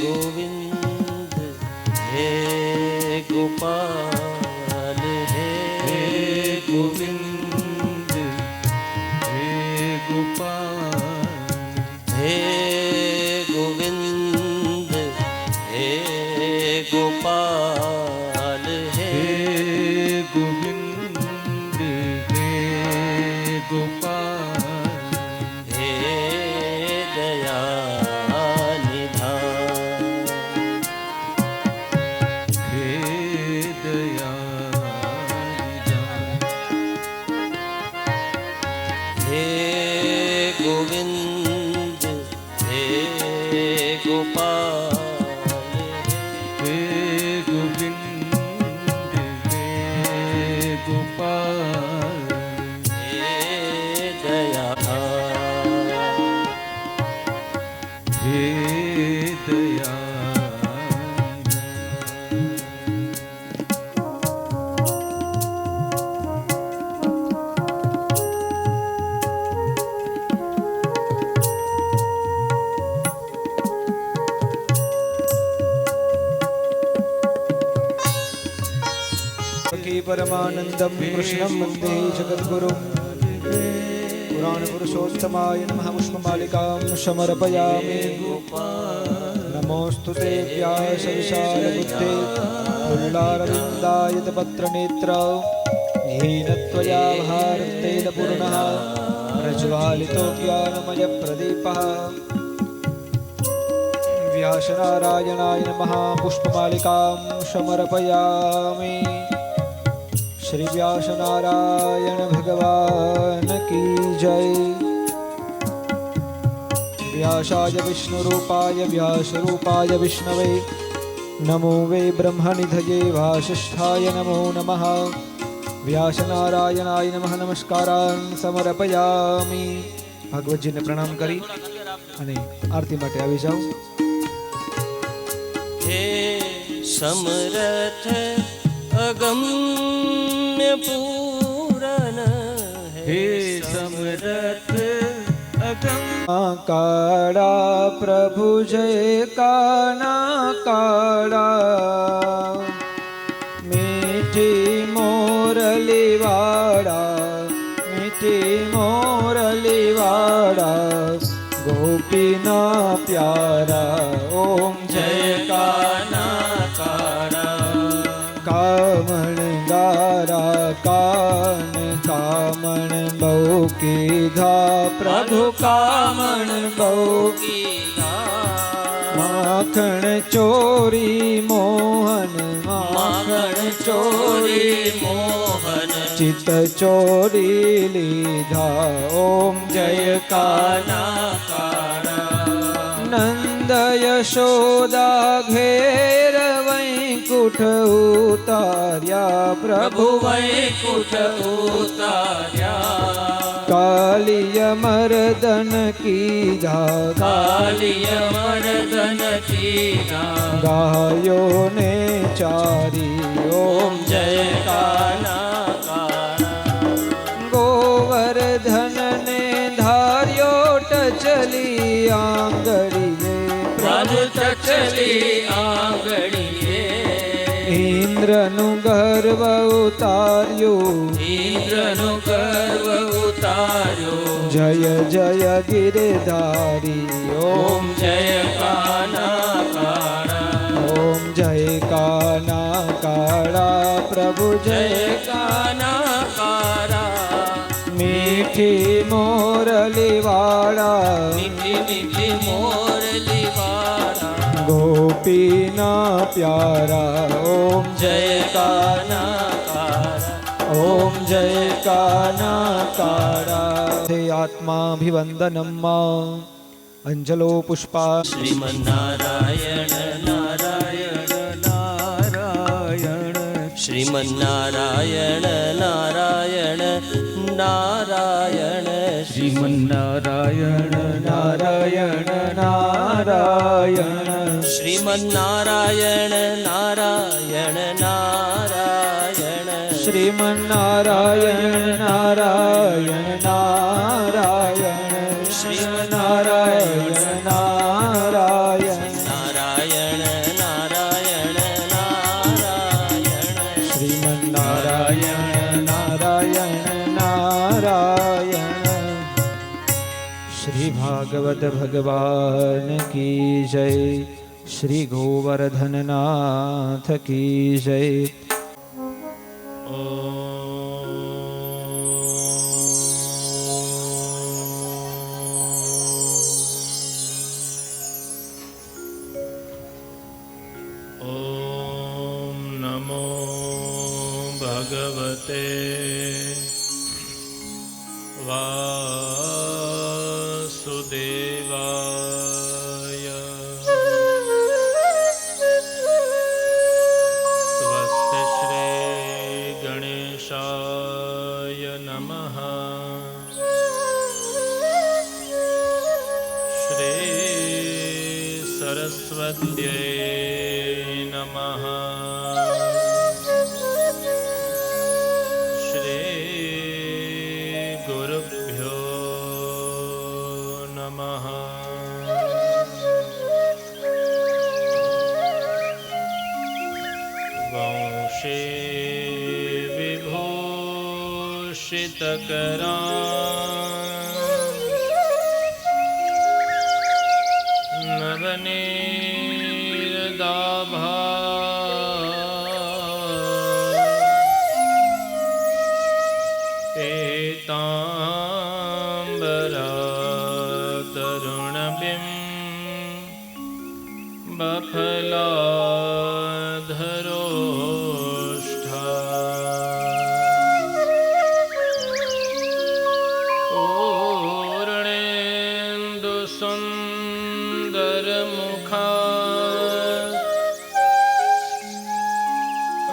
गोविंद हे गोपाल हे गोविंद हे गोपाल हे गोविंद हे गोपाल हे गोविंद हे गोपाल हे दया हे दया हे गोविंद हे गोपाल हे गोविंद हे गोपाल हे दया हे दया परमानंदम कृष्णं वन्दे जगद्गुरुं पुराणपुरुषोत्तमाय नमः पुष्पमालिकां समर्पयामि नमोऽस्तु ते व्यासविशालबुद्धे फुल्लारविन्दायतपत्रनेत्र येन त्वया भारतेन पूर्णः प्रज्वालितो ज्ञानमयप्रदीपः व्यासनारायणाय नमः पुष्पमालिकां समर्पयामि। श्री व्यास नारायण भगवान की जय। व्यासाय विष्णुरूपाय व्यासरूपाय विष्णवे नमो वे ब्रह्मनिधये वासिष्ठाय नमो नमः। व्यास नारायणाय नमः नमस्कारान् समर्पयामि। भगवतजीने प्रणाम करी અને આરતી માટે આવી જાઓ। हे समरथ अगम्य पूरन हे समरथ अगम काड़ा प्रभु जय काना काड़ा मीठी मोरली वाड़ा मीठी मोरली वाड़ा गोपीना प्यारा ओम जय काना काड़ा कामण गारा कान कामण बहु कीधा प्रभु कामण बहु कीधा माखण चोरी मोहन माखण चोरी मोहन चित चोरी लीधा ओम जय काना काना नंद यशोदा घेर वैकुंठ उतार्या प्रभु वैकुंठ उतार्या कालिय मर्दन कीधा कालिय मर्दन कीधा गायो ने चारी ओम जय काना काना गोवर्धन ने धार्यो टचली आंगड़ीए प्रभु चली आंगड़ीए इंद्रनु गर्व उतार्यो इंद्रनु गर्व उतार्यो जय जय गिरधारी ओम जय काना काना ओम जय काना काड़ा प्रभु जय काना कारा मीठी मोरली वाड़ा मीठी मीठी मोरली वाड़ा गोपीना प्यारा ओम जय काना कारा ओम जय काना काड़ा आत्माभिवंदनम अंजलो पुष्पा श्रीमन्नारायण नारायण नारायण श्रीमन्नारायण नारायण नारायण श्रीमन्नारायण नारायण नारायण श्रीमन्नारायण नारायण नारायण श्रीमन्नारायण नारायण नारायण श्रीमन्नारायण नारायण नारायण ભાગવત ભગવાન કી જય. શ્રી ગોવર્ધનનાથ કી જય. ઓમ નમો ભગવતે વાસુદેવાય. સ્વસ્તિ શ્રી ગણેશાય નમઃ. શ્રી સરસ્વત્यै નમઃ. શ્રી ગુરુભ્યો નમઃ. વંશે વિભૂષિતકરા નવનીરદાભા પીતાંબરા તરુણબિંબ બફલાધરોષ્ઠા પૂર્ણેન્દુ સુંદર મુખા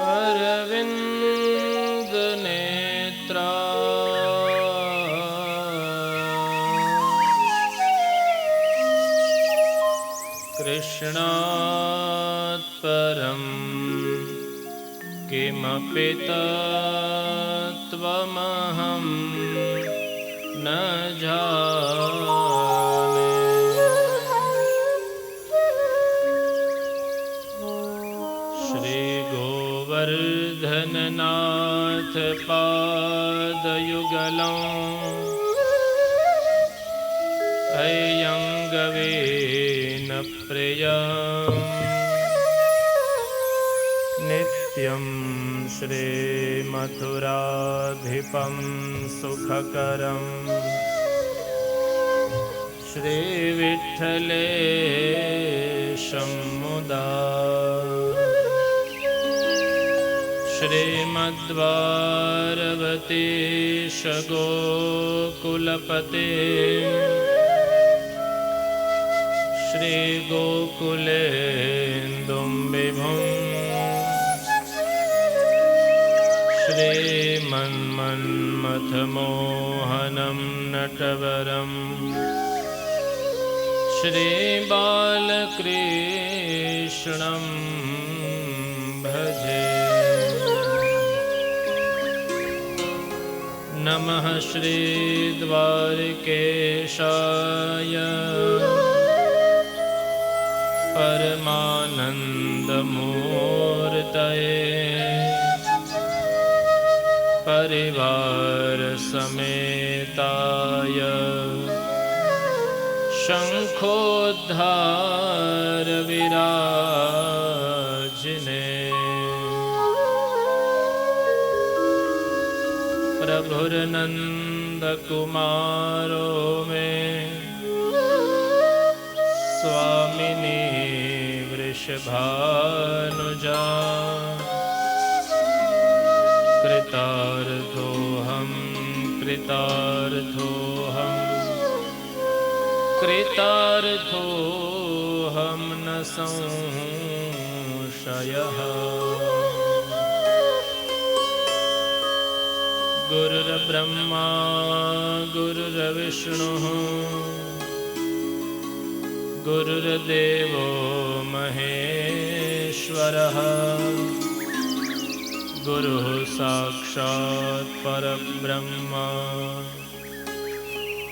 અરવિંદ નેત્રા કૃષ્ણાત પરમ કિમપિ તત્વમહં ન જાને. શ્રી ગોવર્ધનનાથ પાદયુગલં અયંગવેન પ્રિયં નિત્યં શ્રી મથુરાધિપં સુખકરં શ્રી વિઠ્ઠલેશં મુદા શ્રીમદ્વારવતીશ ગોકુલપતે શ્રી ગોકુલેન્દું વિભું શ્રીમન્મથમોહनं નટવરં શ્રીબાલકૃષ્ણં ભજે. નમઃ શ્રી દ્વારિકેશાય પરમાનંદમૂર્તયે પરિવાર સમેતાય શંખોદ્ધાર વિરાજને. પ્રભુર્નંદ કુમારો મે સ્વામિની વૃષભાનુજા. कृतार्थोऽहं कृतार्थोऽहं कृतार्थोऽहं न संशयः. गुरुर्ब्रह्मा गुरुर्विष्णुः गुरुर्देवो महेश्वरः गुरुः साक्षात् परब्रह्म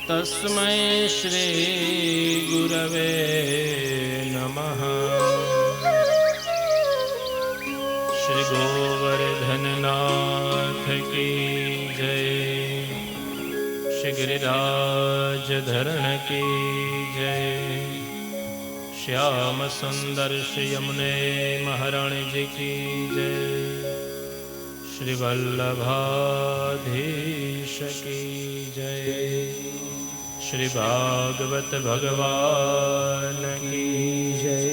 तस्मै श्री गुरवे नमः. श्री गोवर्धननाथ की जय. श्री गिरिराज धरण की जय। श्याम सुंदर श्री यमुने महारानी जी की जय। श्री वल्लभाधीश की जय। श्री भागवत भगवान की जय।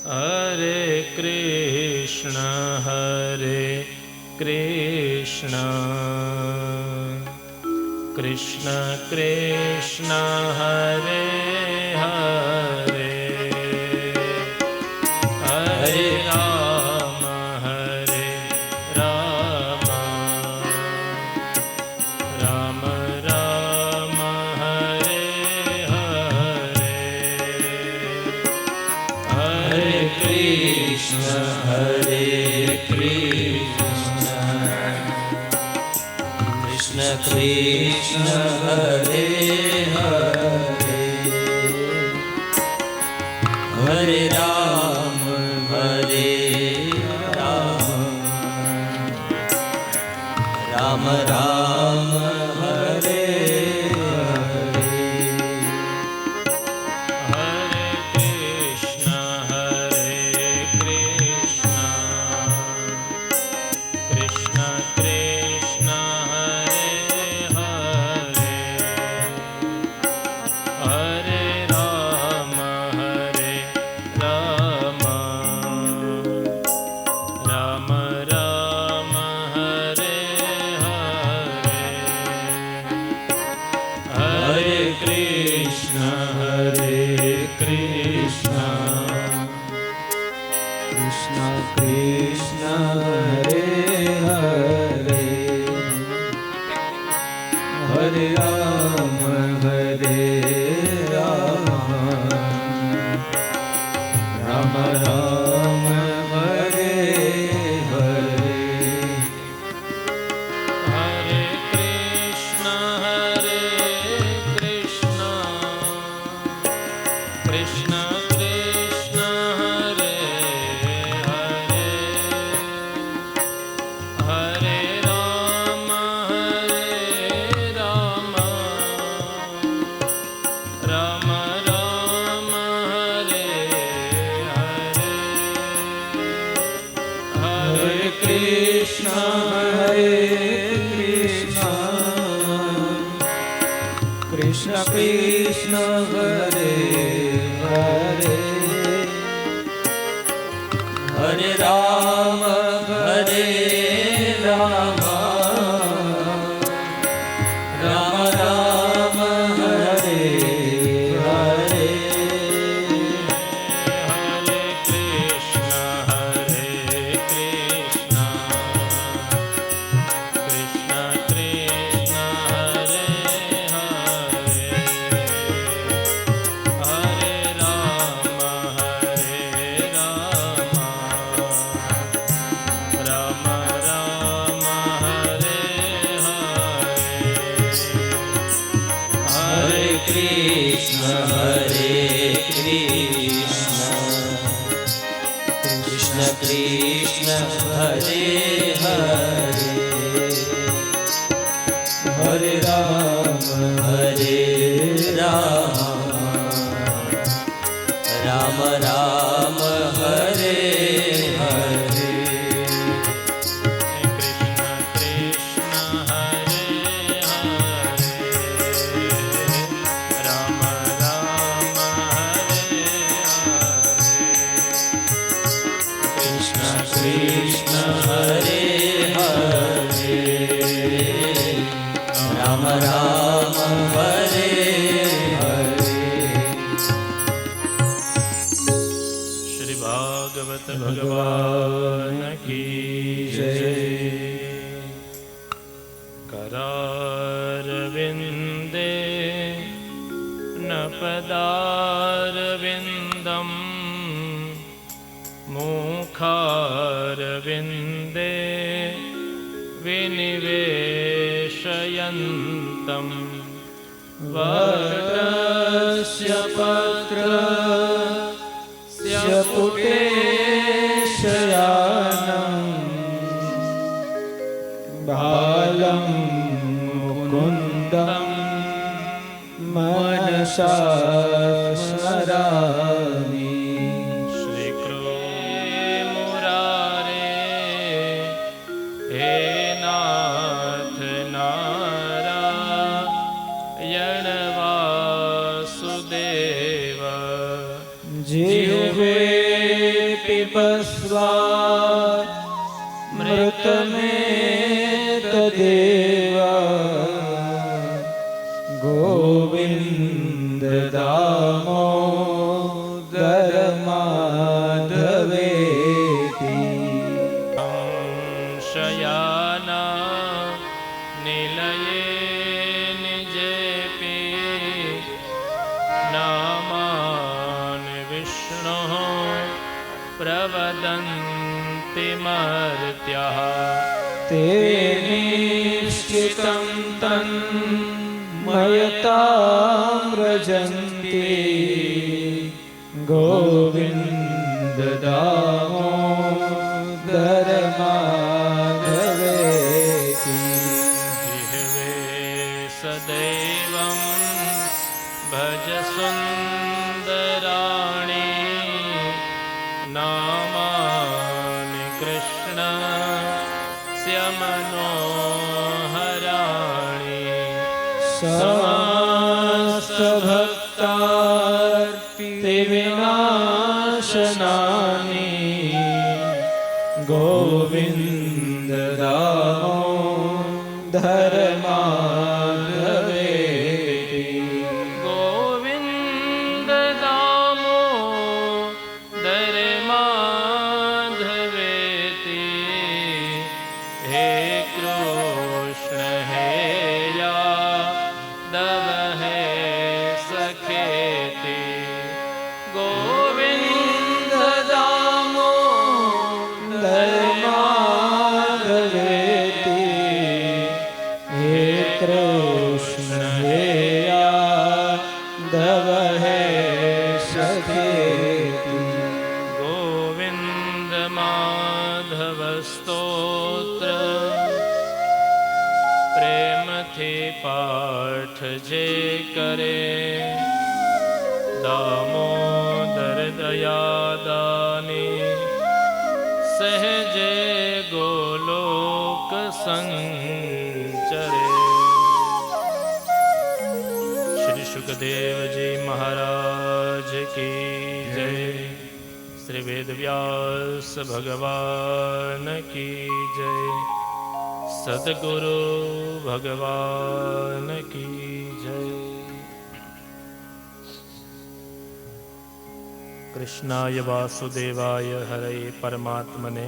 हरे कृष्ण कृष्ण कृष्ण हरे हरे हरे राम राम राम हरे हरे हरे कृष्ण कृष्ण कृष्ण हरे हरे हरे राम राम राम हरे हरे हरे कृष्ण कृष्ण कृष्ण हरे हरे हरे राम राम राम हरे हरे हरे कृष्ण कृष्ण कृष्ण हरे हरे हरे राम राम राम हरे हरे हरे कृष्ण कृष्ण कृष्ण हरे हरे हरे राम राम राम हरे हरे हरे कृष्ण कृष्ण कृष्ण हरे हरे हरे राम राम राम हरे हरे हरे कृष्ण कृष्ण कृष्ण हरे हरे हरे राम राम राम हरे हरे हरे कृष्ण कृष्ण कृष्ण हरे हरे हरे राम राम राम हरे हरे कृष्ण कृष्ण हरे हरे राम राम हरे हरे कृष्ण कृष्ण हरे हरे राम राम हरे हरे श्री भागवत भगवान की जय। करारविन्दे न पदारविन्दम् मुखारविन्दे विनिवेशयन्तं वटस्य पत्रस्य पुटे शयानं बालं આશા સ્મરામી. શ્રી કૃષ્ણ મુરારે હે નાથ નારાયણ વાસુદેવ. જીવે પિબસ્વા મૃતમેતદેવા ગોવિંદ દામોદર માધવેતિ. શયાના નિલયે નિજેપે નામાન વિષ્ણુ પ્રવદન્તિ મર્ત્યઃ. તે નિશ્ચિतं તન્મયતાં વ્રજન્તિ ગોવિંદ દામોદર માધવેતિ. જીહવે સદૈવં ભજ સુંદરાણી નામાનિ કૃષ્ણ મનોહરાણી. સમસ્ત ભક્તાર્તિ વિનાશનાની ગોવિંદ દામોદર માધવેતિ. ગોવિંદ દામોદર માધવેતિ. હે કૃષ્ણ હે યાદવ હે સખેતિ. ગોવિંદ દામોદર માધવેતિ. હે કૃષ્ણ હે યાદવ હે સખેતિ. ગોવિંદ માધવ સ્તોત્ર પ્રેમથી પાઠ જે કરે દામોદર દયાદાની સહેજે ગોલોક સંચરે. શ્રી સુખદેવજી મહારાજ કી જય. શ્રી વેદવ્યાસ ભગવાન કી જય. સદગુરુ ભગવાન કી જય. કૃષ્ણાય વાસુદેવાય હરે પરમાત્મને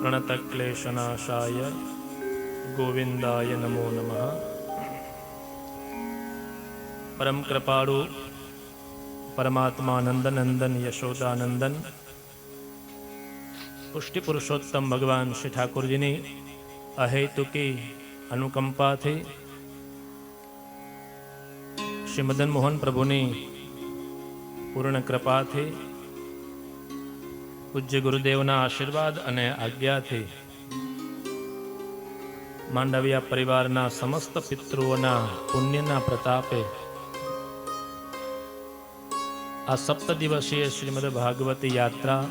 પ્રણતક્લેશનાશાય ગોવિંદાય નમો નમઃ. પરમ કૃપાળુ પરમાત્મા નંદનંદન યશોદાનંદન પુષ્ટિ પુરુષોત્તમ ભગવાન શ્રી ઠાકોરજીની અહેતુકી અનુકંપાથી શ્રી મદન મોહન પ્રભુની પૂર્ણ કૃપાથી પૂજ્ય ગુરુદેવના આશીર્વાદ અને આજ્ઞાથી માંડવિયા પરિવારના સમસ્ત પિતૃઓના પુણ્યના પ્રતાપે આ 7 દિવસીય શ્રીમદ ભાગવતી યાત્રા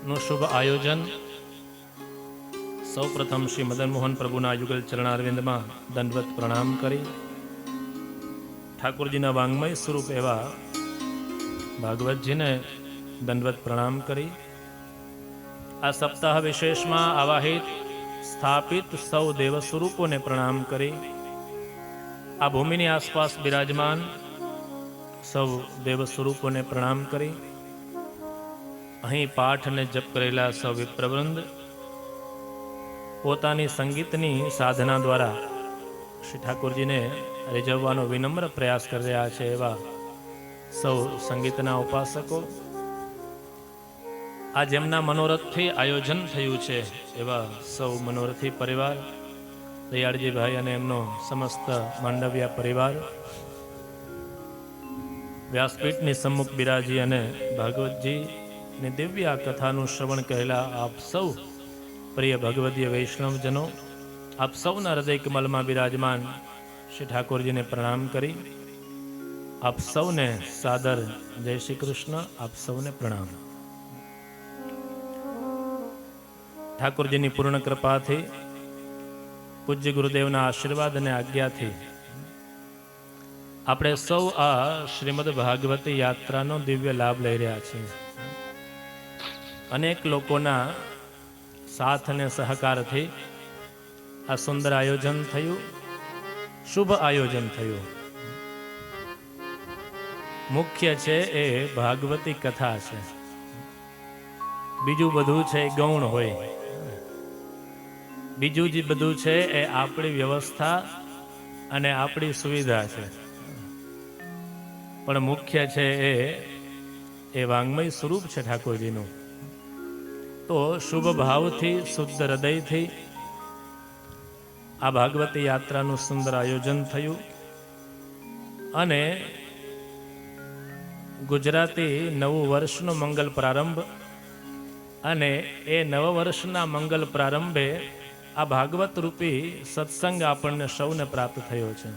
નું શુભ આયોજન સૌ પ્રથમ શ્રી મદન મોહન પ્રભુના યુગલ ચરણારવિંદમાં દંડવત પ્રણામ કરી ઠાકોરજીના વાંગમય સ્વરૂપ એવા ભાગવતજીને દંડવત પ્રણામ કરી આ સપ્તાહ વિશેષમાં આવાહિત સ્થાપિત સૌ દેવ સ્વરૂપોને પ્રણામ કરી આ ભૂમિની આસપાસ બિરાજમાન સૌ દેવ સ્વરૂપોને પ્રણામ કરી અહીં પાઠ અને જપ કરેલા સૌ વિપ્રવૃંદ પોતાની સંગીતની સાધના દ્વારા શ્રી ઠાકોરજીને રીઝવવાનો વિનમ્ર પ્રયાસ કરી રહ્યા છે એવા સૌ સંગીતના ઉપાસકો, આ જેમના મનોરથથી આયોજન થયું છે એવા સૌ મનોરથી પરિવાર, દયાળજીભાઈ અને એમનો સમસ્ત માંડવિયા પરિવાર, વ્યાસપીઠની સમ્મુખ બિરાજી અને ભાગવતજીની દિવ્ય કથાનું શ્રવણ કહેલા આપ સૌ પ્રિય ભગવદીય વૈષ્ણવજનો, આપ સૌના હૃદય કમલમાં બિરાજમાન શ્રી ઠાકોરજીને પ્રણામ કરી આપ સૌને સાદર જય શ્રી કૃષ્ણ, આપ સૌને પ્રણામ. ઠાકોરજીની પૂર્ણ કૃપાથી, પૂજ્ય ગુરુદેવના આશીર્વાદ અને આજ્ઞાથી આપણે સૌ આ શ્રીમદ ભાગવતી યાત્રાનો દિવ્ય લાભ લઈ રહ્યા છીએ. અનેક લોકોના સાથ અને સહકારથી આ સુંદર આયોજન થયું, શુભ આયોજન થયું. મુખ્ય છે એ ભાગવતી કથા છે, બીજું બધું છે એ ગૌણ હોય, બીજું જે બધું છે એ આપણી વ્યવસ્થા અને આપણી સુવિધા છે. પણ મુખ્ય છે એ વાંગ્મય સ્વરૂપ છે ઠાકોરજીનું. તો શુભ ભાવથી, શુદ્ધ હૃદયથી આ ભાગવતી યાત્રાનું સુંદર આયોજન થયું અને ગુજરાતી નવું વર્ષનો મંગલ પ્રારંભ અને એ નવ વર્ષના મંગલ પ્રારંભે આ ભાગવત રૂપી સત્સંગ આપણને સૌને પ્રાપ્ત થયો છે.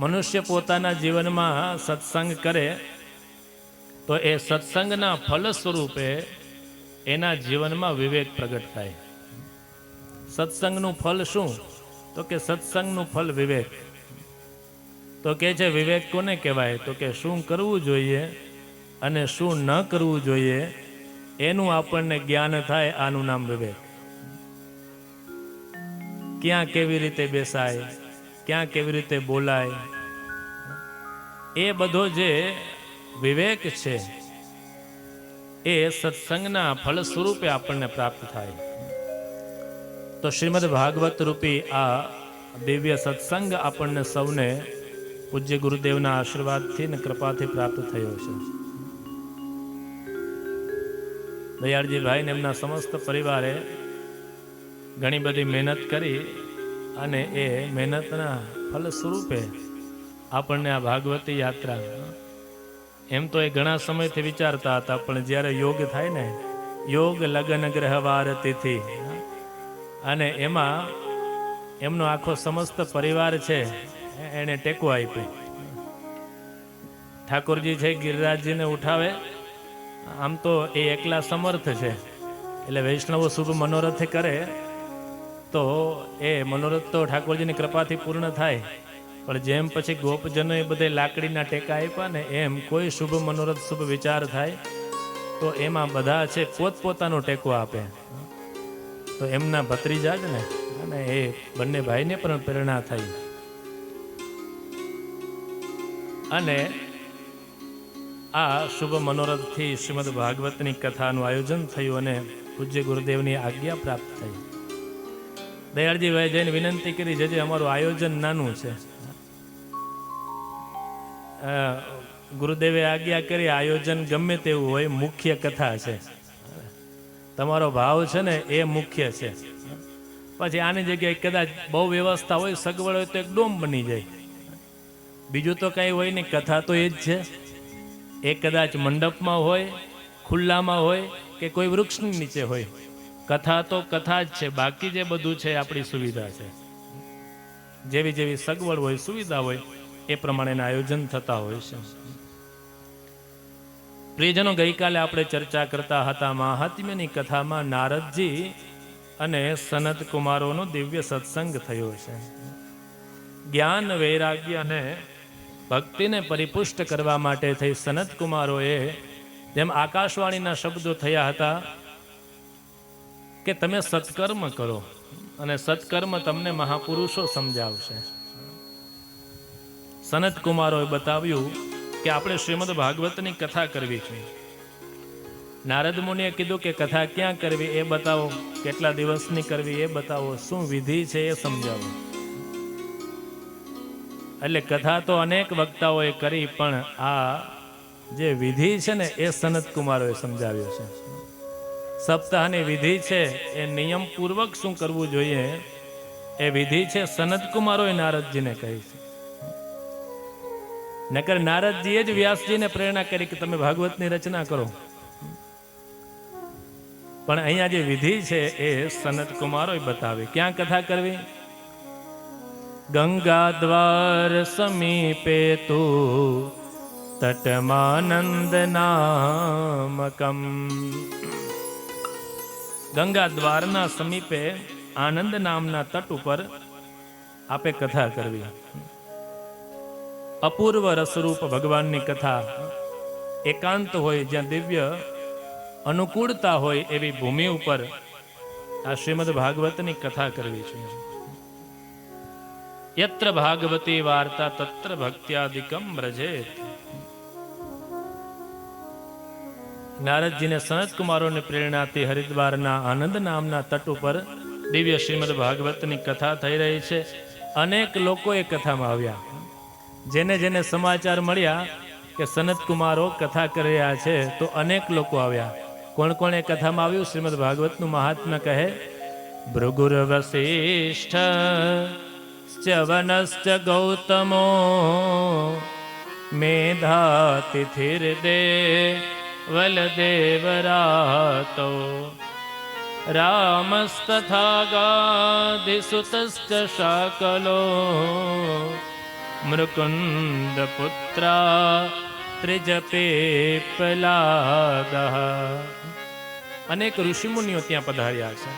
મનુષ્ય પોતાના જીવનમાં સત્સંગ કરે તો એ સત્સંગના ફલ સ્વરૂપે એના જીવનમાં વિવેક પ્રગટ થાય. સત્સંગનું ફલ શું? તો કે સત્સંગનું ફલ વિવેક. તો કે છે વિવેક કોને કહેવાય? તો કે શું કરવું જોઈએ અને શું ન કરવું જોઈએ એનું આપણને જ્ઞાન થાય, આનું નામ વિવેક. ક્યાં કેવી રીતે બેસાય, ક્યાં કેવી રીતે બોલાય, એ બધો જે વિવેક છે એ સત્સંગના ફળ સ્વરૂપે આપણને પ્રાપ્ત થાય. તો શ્રીમદ ભાગવત રૂપી આ દિવ્ય સત્સંગ આપણને સૌને પૂજ્ય ગુરુદેવના આશીર્વાદથી અને કૃપાથી પ્રાપ્ત થયો છે. દયાળજીભાઈ ને એમના સમસ્ત પરિવારે ઘણી બધી મહેનત કરી અને એ મહેનતના ફલ સ્વરૂપે આપણને આ ભાગવતી યાત્રા, એમ તો એ ઘણા સમયથી વિચારતા હતા, પણ જ્યારે યોગ થાય ને, યોગ લગ્ન ગ્રહવાર તિથિ, અને એમાં એમનો આખો સમસ્ત પરિવાર છે એને ટેકો આપ્યો. ઠાકોરજી છે ગિરિરાજજીને ઉઠાવે, આમ તો એ એકલા સમર્થ છે, એટલે વૈષ્ણવો શુભ મનોરથ કરે તો એ મનોરથ તો ઠાકોરજીની કૃપાથી પૂર્ણ થાય. પણ જેમ પછી ગોપજનોએ બધે લાકડીના ટેકા આપ્યા ને, એમ કોઈ શુભ મનોરથ, શુભ વિચાર થાય તો એમાં બધા છે પોતપોતાનો ટેકો આપે. તો એમના ભત્રીજા જ ને, અને એ બંને ભાઈને પણ પ્રેરણા થઈ અને આ શુભ મનોરથથી શ્રીમદ ભાગવતની કથાનું આયોજન થયું અને પૂજ્ય ગુરુદેવની આજ્ઞા પ્રાપ્ત થઈ. દયાળજીભાઈ જઈને વિનંતી કરી, જે અમારું આયોજન નાનું છે, ગુરુદેવે આજ્ઞા કરી, આયોજન ગમે તેવું હોય, મુખ્ય કથા છે, તમારો ભાવ છે ને એ મુખ્ય છે. પછી આની જગ્યાએ કદાચ બહુ વ્યવસ્થા હોય, સગવડ હોય તો એક ડોમ બની જાય, બીજું તો કઈ હોય નહીં. કથા તો એ જ છે. એ કદાચ મંડપમાં હોય, ખુલ્લામાં હોય કે કોઈ વૃક્ષની નીચે હોય, કથા તો કથા જ છે. બાકી જે બધું છે આપણી સુવિધા છે. જેવી જેવી સગવડ હોય, સુવિધા હોય, એ પ્રમાણેના આયોજન થતા હોય છે. પ્રિયજનો, ગઈકાલે આપણે ચર્ચા કરતા હતા મહાત્મ્યની કથામાં નારદજી અને સનત કુમારોનો દિવ્ય સત્સંગ થયો છે. જ્ઞાન, વૈરાગ્ય અને ભક્તિને પરિપુષ્ટ કરવા માટે થઈ સનત કુમારોએ જેમ આકાશવાણીના શબ્દો થયા હતા કે તમે સત્કર્મ કરો અને સત્કર્મ તમને મહાપુરુષો સમજાવશે. સનત કુમારોએ બતાવ્યું કે આપણે શ્રીમદ ભાગવતની કથા કરવી છે. નારદ મુનિએ કીધું કે કથા ક્યાં કરવી એ બતાવો, કેટલા દિવસની કરવી એ બતાવો, શું વિધિ છે એ સમજાવો. એટલે કથા તો અનેક વક્તાઓએ કરી, પણ આ જે વિધિ છે ને એ સનત કુમારોએ સમજાવ્યો છે. સપ્તાહની વિધિ છે એ નિયમપૂર્વક શું કરવું જોઈએ એ વિધિ છે સનત કુમારોએ નારદજીને કહી છે. નકર નારદજીએ જ વ્યાસજીને પ્રેરણા કરી કે તમે ભાગવતની રચના કરો, પણ અહીંયા જે વિધિ છે એ સનત કુમારોએ બતાવી. ક્યાં કથા કરવી? ગંગા દ્વાર સમીપે તુ તટમાનંદ નામકમ. ગંગા દ્વારના સમીપે આનંદ નામના તટ ઉપર આપે કથા કરવી. અપૂર્વ રસરૂપ ભગવાનની કથા એકાંત હોય, જ્યાં દિવ્ય અનુકૂળતા હોય એવી ભૂમિ ઉપર આ શ્રીમદ ભાગવતની કથા કરવી છે. યત્ર ભાગવતી વાર્તા તત્ર ભક્ત્યાદિકમ વ્રજેત. નારદજીને સનત કુમારોની પ્રેરણાથી હરિદ્વારના આનંદ નામના તટ ઉપર દિવ્ય શ્રીમદ ભાગવતની કથા થઈ રહી છે. અનેક લોકો એ કથામાં આવ્યા. જેને જેને સમાચાર મળ્યા કે સનત કુમારો કથા કરી રહ્યા છે, તો અનેક લોકો આવ્યા. કોણ કોણ એ કથામાં આવ્યું? શ્રીમદ ભાગવતનું મહાત્મ્ય કહે, ભૃગુર વસિષ્ઠ વનશ્ચ ગૌતમો મેધાતિથિર્દે વલદેવરાતો રામસ્તથા ગાધિસુતશ્ચ શાકલો મૃકુંદ પુત્રા ત્રિજપેપલાદઃ. અનેક ઋષિમુનિઓ ત્યાં પધાર્યા છે.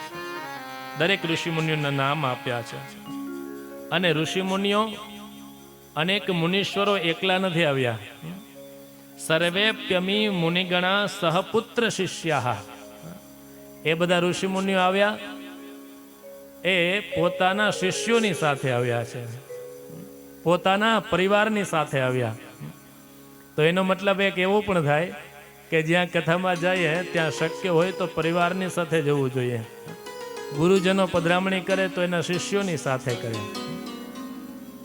દરેક ઋષિમુનિઓના નામ આપ્યા છે. અને ઋષિમુનિઓ અનેક મુનીશ્વરો એકલા નથી આવ્યા. સર્વેપ્યમી મુનિગણા સહપુત્ર શિષ્યા. એ બધા ઋષિમુનિઓ આવ્યા, એ પોતાના શિષ્યોની સાથે આવ્યા છે, પોતાના પરિવારની સાથે આવ્યા. તો એનો મતલબ એક એવો પણ થાય કે જ્યાં કથામાં જઈએ ત્યાં શક્ય હોય તો પરિવારની સાથે જવું જોઈએ. ગુરુજનો પધરામણી કરે તો એના શિષ્યોની સાથે કરે.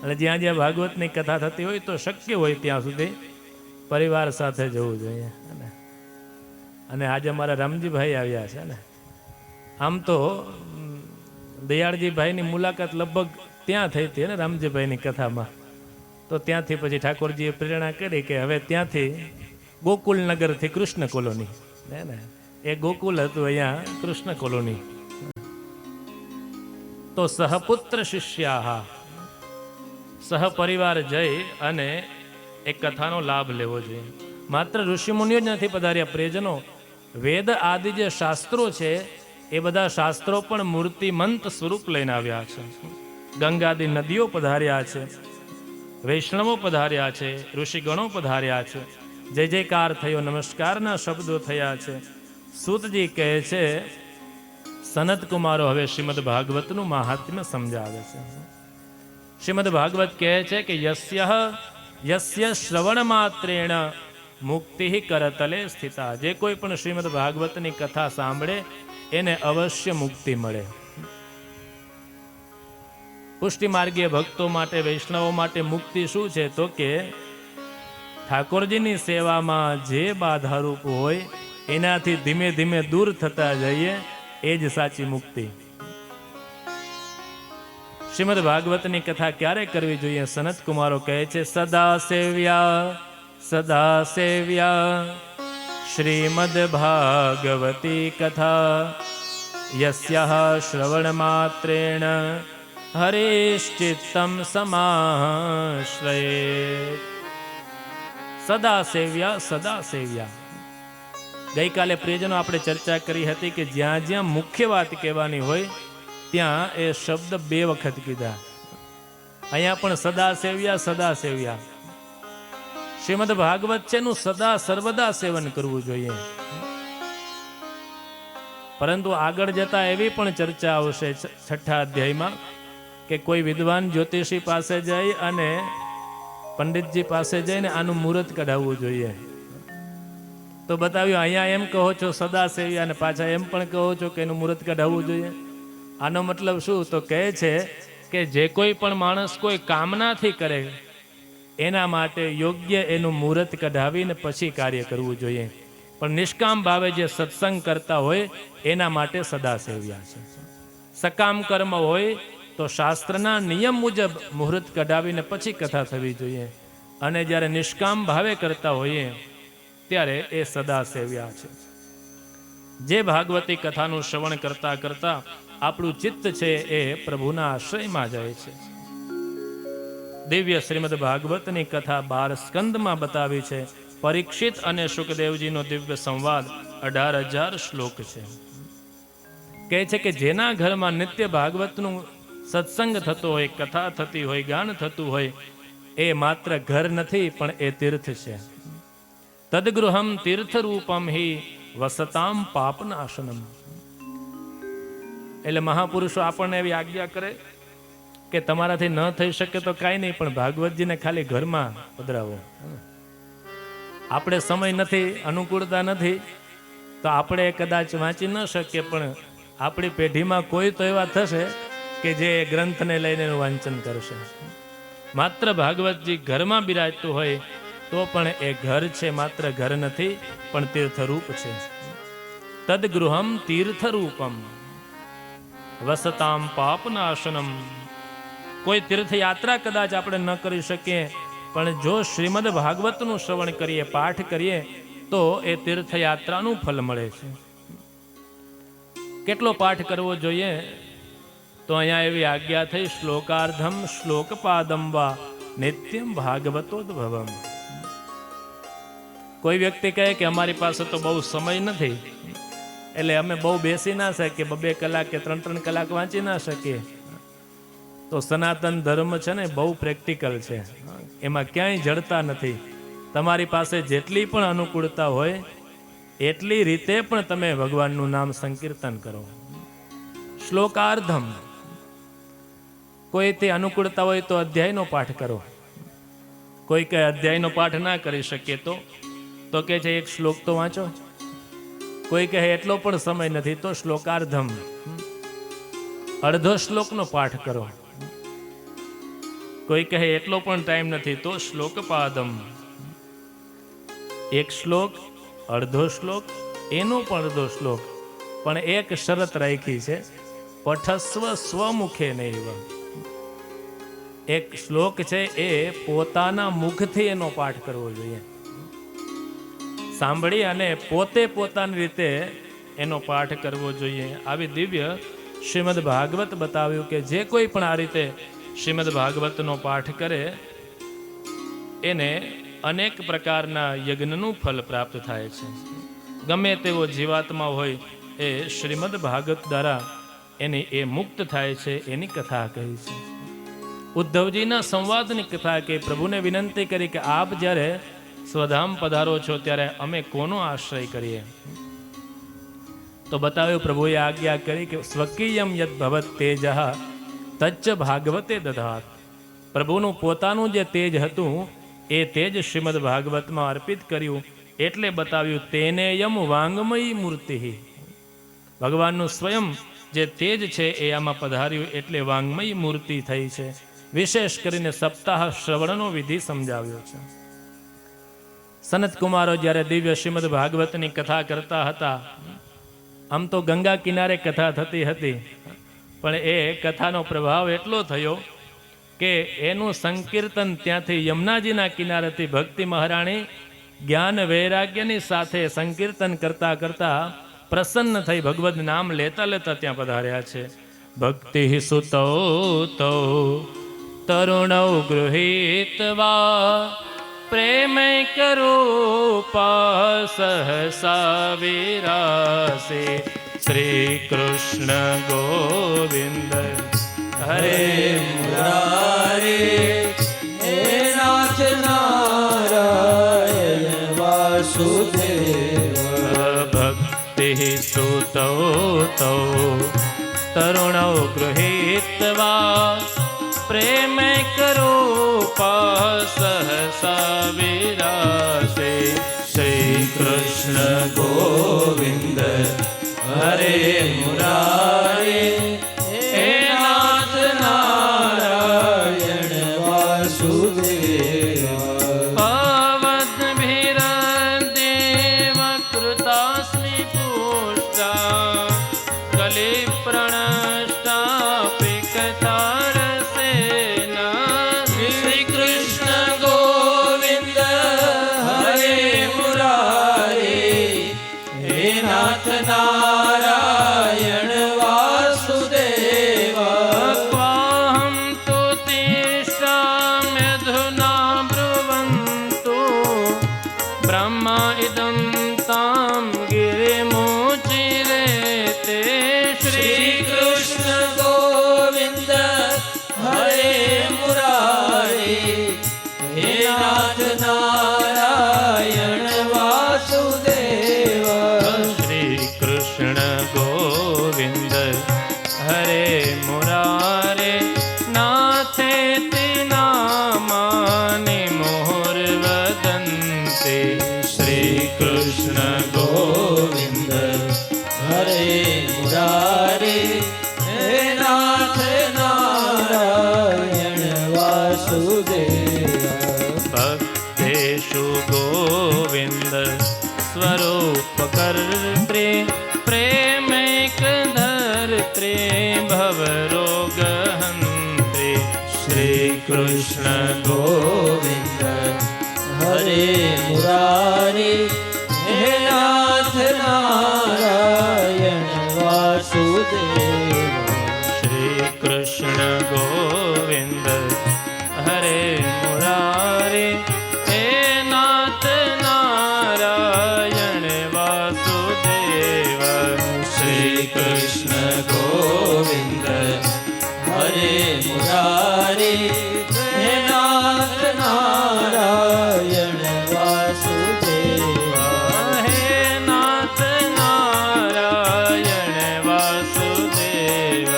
અને જ્યાં જ્યાં ભાગવતની કથા થતી હોય તો શક્ય હોય ત્યાં સુધી પરિવાર સાથે જવું જોઈએ. અને આજે અમારા રામજીભાઈ આવ્યા છે ને. આમ તો દયાળજીભાઈની મુલાકાત લગભગ ત્યાં થઈ હતી ને રામજીભાઈની કથામાં. તો ત્યાંથી પછી ઠાકોરજીએ પ્રેરણા કરી કે હવે ત્યાંથી ગોકુલનગરથી કૃષ્ણ કોલોની, ને એ ગોકુલ હતું, અહીંયા કૃષ્ણ કોલોની. તો સહપુત્ર શિષ્યા, સહપરિવાર જઈ અને એ કથાનો લાભ લેવો જોઈએ. માત્ર ઋષિમુનિઓ જ નથી પધાર્યા, પ્રિયજનો, વેદ આદિ જે શાસ્ત્રો છે એ બધા શાસ્ત્રો પણ મૂર્તિમંત સ્વરૂપ લઈને આવ્યા છે. ગંગાદિ નદીઓ પધાર્યા છે, વૈષ્ણવો પધાર્યા છે, ઋષિગણો પધાર્યા છે. જય જયકાર થયો, નમસ્કારના શબ્દો થયા છે. સૂતજી કહે છે, સનત કુમારો હવે શ્રીમદ ભાગવતનું મહાત્મ્ય સમજાવે છે. શ્રીમદ ભાગવત કહે છે કે યસ્ય શ્રવણ માત્રેણ મુક્તિ કરતલે સ્થિતા. જે કોઈ પણ શ્રીમદ ભાગવતની કથા સાંભળે એને અવશ્ય મુક્તિ મળે. પુષ્ટિ માર્ગીય ભક્તો માટે, વૈષ્ણવો માટે મુક્તિ શું છે? તો કે ઠાકોરજીની સેવામાં જે બાધારૂપ હોય એનાથી ધીમે ધીમે દૂર થતા જઈએ, એ જ સાચી મુક્તિ. શ્રીમદ ભાગવતની કથા ક્યારે કરવી જોઈએ? સનત કુમારો કહે છે, સદા સેવ્યા શ્રીમદ ભાગવતી કથા યસ્યાહ શ્રવણ માત્રેણ હરેશ્ચિત્તમ સમાશ્રયે. સદા સેવ્યા. ગઈકાલે પ્રિયજનો આપણે ચર્ચા કરી હતી કે જ્યાં જ્યાં મુખ્ય વાત કહેવાની હોય ત્યાં એ શબ્દ 2 વખત કીધા. અહીંયા પણ સદા સેવ્યા. શ્રીમદ ભાગવત છે એનું સદા સર્વદા સેવન કરવું જોઈએ. પરંતુ આગળ જતા એવી પણ ચર્ચા આવશે 6થા અધ્યાયમાં કે કોઈ વિદ્વાન જ્યોતિષી પાસે જઈ અને પંડિતજી પાસે જઈને આનું મુહૂર્ત કઢાવવું જોઈએ. તો બતાવ્યું, અહીંયા એમ કહો છો સદા સેવ્યા અને પાછા એમ પણ કહો છો કે એનું મુહૂર્ત કઢાવવું જોઈએ. આનો મતલબ શું? તો કહે છે કે જે કોઈ પણ માણસ કોઈ કામનાથી કરે એના માટે યોગ્ય એનું મુહૂર્ત કઢાવીને પછી કાર્ય કરવું જોઈએ. પણ નિષ્કામ ભાવે જે સત્સંગ કરતા હોય એના માટે સદા સેવ્યા છે. સકામ કર્મ હોય તો શાસ્ત્રના નિયમ મુજબ મુહૂર્ત કઢાવીને પછી કથા થવી જોઈએ. અને જ્યારે નિષ્કામ ભાવે કરતા હોઈએ ત્યારે એ સદા સેવ્યા છે. જે ભાગવતી કથાનું શ્રવણ કરતા કરતા આપણું ચિત્ત છે એ પ્રભુના આશ્રયમાં જાય છે. દિવ્ય શ્રીમદ ભાગવતની કથા 12 સ્કંદમાં બતાવી છે. પરીક્ષિત અને શુકદેવજીનો દિવ્ય સંવાદ 18,000 શ્લોક છે. કહે છે કે જેના ઘરમાં નિત્ય ભાગવતનું સત્સંગ થતો હોય, કથા થતી હોય, ગાન થતું હોય, એ માત્ર ઘર નથી પણ એ તીર્થ છે. તદગૃહમ તીર્થરૂપમ હિ વસતામ પાપનાશનમ. એટલે મહાપુરુષો આપણને એવી આજ્ઞા કરે કે તમારાથી ન થઈ શકે તો કાંઈ નહીં, પણ ભાગવતજીને ખાલી ઘરમાં પધરાવો. આપણે સમય નથી, અનુકૂળતા નથી, તો આપણે કદાચ વાંચી ન શકીએ, પણ આપણી પેઢીમાં કોઈ તો એવા થશે કે જે ગ્રંથને લઈને એનું વાંચન કરશે. માત્ર ભાગવતજી ઘરમાં બિરાજતું હોય તો પણ એ ઘર છે, માત્ર ઘર નથી પણ તીર્થરૂપ છે. તદગૃહમ તીર્થરૂપમ વસતામ પાપનાશનમ. કોઈ તીર્થયાત્રા કદાચ આપણે ન કરી શકીએ, પણ જો શ્રીમદ ભાગવતનું શ્રવણ કરીએ, પાઠ કરીએ, તો એ તીર્થયાત્રાનું ફલ મળે છે. કેટલો પાઠ કરવો જોઈએ? તો અહીંયા એવી આજ્ઞા થઈ, શ્લોકાર્ધમ શ્લોકપાદમ વા નિત્યમ ભાગવતોદ્ભવમ. કોઈ વ્યક્તિ કહે કે અમારી પાસે તો બહુ સમય નથી, એટલે અમે બહુ બેસી ના શકીએ, 2 કલાક કે 3 કલાક વાંચી ના શકીએ. તો સનાતન ધર્મ છે ને બહુ પ્રેક્ટિકલ છે, એમાં ક્યાંય જડતા નથી. તમારી પાસે જેટલી પણ અનુકૂળતા હોય એટલી રીતે પણ તમે ભગવાનનું નામ સંકીર્તન કરો. શ્લોકાર્ધમ, કોઈથી અનુકૂળતા હોય તો અધ્યાયનો પાઠ કરો. કોઈ કઈ અધ્યાયનો પાઠ ના કરી શકીએ તો કહે છે 1 શ્લોક તો વાંચો. કોઈ કહે એટલો પણ સમય નથી તો શ્લોકાર્ધમ, અડધો શ્લોકનો પાઠ કરો. કોઈ કહે એટલો પણ ટાઈમ નથી તો શ્લોકપાદમ, 1 શ્લોક, અડધો શ્લોક, એનો પણ અડધો શ્લોક. પણ એક શરત રાખી છે, પઠસ્વ સ્વમુખે નૈવ. 1 શ્લોક છે એ પોતાના મુખથી એનો પાઠ કરવો જોઈએ. સાંભળી અને પોતે પોતાની રીતે એનો પાઠ કરવો જોઈએ. આવી દિવ્ય શ્રીમદ ભાગવત બતાવ્યું કે જે કોઈ પણ આ રીતે શ્રીમદ ભાગવતનો પાઠ કરે એને અનેક પ્રકારના યજ્ઞનું ફલ પ્રાપ્ત થાય છે. ગમે તેવો જીવાત્મા હોય એ શ્રીમદ ભાગવત દ્વારા એની એ મુક્ત થાય છે. એની કથા કહી છે. ઉદ્ધવજીના સંવાદની કથા કે પ્રભુને વિનંતી કરી કે આપ જ્યારે સ્વધામ પધારો છો ત્યારે અમે કોનો આશ્રય કરીએ? તો બતાવ્યું, પ્રભુએ આજ્ઞા કરી કે સ્વકીયમ યદ ભવત તેજઃ તચ્ચ ભાગવતે દધાત. પ્રભુનું પોતાનું જે તેજ હતું એ તેજ શ્રીમદ ભાગવતમાં અર્પિત કર્યું. એટલે બતાવ્યું તેનેયમ વાંગમયી મૂર્તિ. ભગવાનનું સ્વયં જે તેજ છે એ આમાં પધાર્યું એટલે વાંગમયી મૂર્તિ થઈ છે. વિશેષ કરીને સપ્તાહ શ્રવણનો વિધિ સમજાવ્યો છે. સનત કુમારો જ્યારે દિવ્ય શ્રીમદ ભાગવતની કથા કરતા હતા, આમ તો ગંગા કિનારે કથા થતી હતી, પણ એ કથાનો પ્રભાવ એટલો થયો કે એનું સંકીર્તન ત્યાંથી યમુનાજીના કિનારેથી ભક્તિ મહારાણી જ્ઞાન વૈરાગ્યની સાથે સંકીર્તન કરતા કરતા પ્રસન્ન થઈ ભગવદ નામ લેતા લેતા ત્યાં પધાર્યા છે. ભક્તિ સુતો તો તરુણૌ ગૃહીત્વા પ્રેમૈક રૂપા સહસા વિરાસે. શ્રી કૃષ્ણ ગોવિંદ હરે મુરારે હે નાથ નારાયણ વાસુદેવ. ભક્તિ સુતો તો તરુણૌ ગૃહીત્વા પ્રેમૈક રૂપા સહસા વિરાસે. શ્રી કૃષ્ણ ગોવિંદ હરે મુરારે હે નાથ નારાયણ વાસુદેવ. અવધભીરદેવ કૃતાસ્મિ પુષ્ટા કલિપ્રણષ્ટાપી કથારસેના. શ્રી કૃષ્ણ ગોવિંદ હરે મુરારે હે નાથ નારાયણ मा इदं तां गिरिमुचिरे ते श्री कृष्ण गोविंद हरे मुरारे हे नाथ नारायण वासुदेव श्री कृष्ण गोविंद हरे मुरारे नाथेति नामानि मुहुर्वदन्ति श्री कृष्ण गोविंद हरे मुरारे हे नाथ नारायण वासुदेव भक्तेषु गोविन्द स्वरूपकर्त्रे प्रेमैकधर्त्रे भवरोगहन्त्रे श्री कृष्ण गोविंद हरे मुरारे हे नाथ नारायण वासुदेव श्री कृष्ण गोविन्द हरे मुरारे हे नाथ नारायण वासुदेव श्री कृष्ण गोविंद हरे मुरारे हे नाथ नारायण वासुदेव हे नाथ नारायण वासुदेव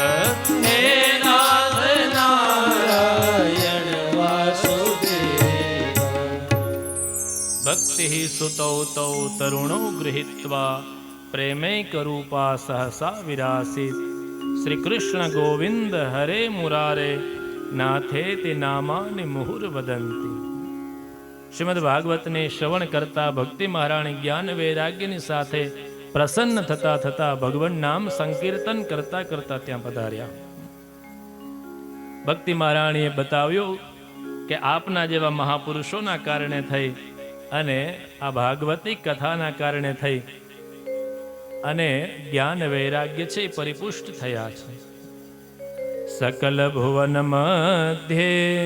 हे नाथ नारायण वासुदेव भक्ति सुतौ तौ तरुणौ गृहीत्वा प्रेमैकरूपा सहसा विरासीत् श्री कृष्ण गोविंद हरे मुरारे नाथेति नामानि मुहुर्वदन्ति શ્રીમદ ભાગવતને શ્રવણ કરતા ભક્તિ મહારાણી જ્ઞાન વૈરાગ્યની સાથે પ્રસન્ન થતા થતા ભગવાન નામ સંકીર્તન કરતા કરતા ત્યાં પધાર્યા. ભક્તિ મહારાણીએ બતાવ્યું કે આપના જેવા મહાપુરુષોના કારણે થઈ અને આ ભાગવતી કથાના કારણે થઈ અને જ્ઞાન વૈરાગ્ય છે એ પરિપુષ્ટ થયા છે. સકલ ભુવન મધ્યે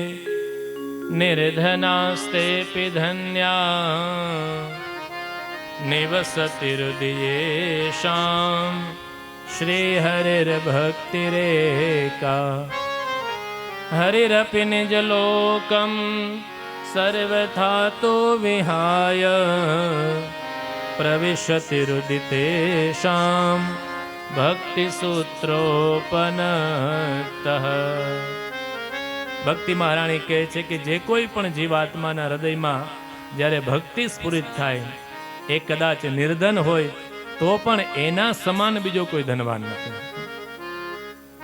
નિર્ધનાસ્તે ધન્યા નિવસતિર્દિયેષાં શ્રી હરિર્ભક્તિરેકા હરિરપી નિજલોકં સર્વથા તો વિહાય પ્રવિશતિરુદિતેષાં ભક્તિસૂત્રોપનતઃ. ભક્તિ મહારાણી કહે છે કે જે કોઈ પણ જીવાત્માના હૃદયમાં જ્યારે ભક્તિ સ્ફુરિત થાય એ કદાચ નિર્ધન હોય તો પણ એના સમાન બીજો કોઈ ધનવાન નથી.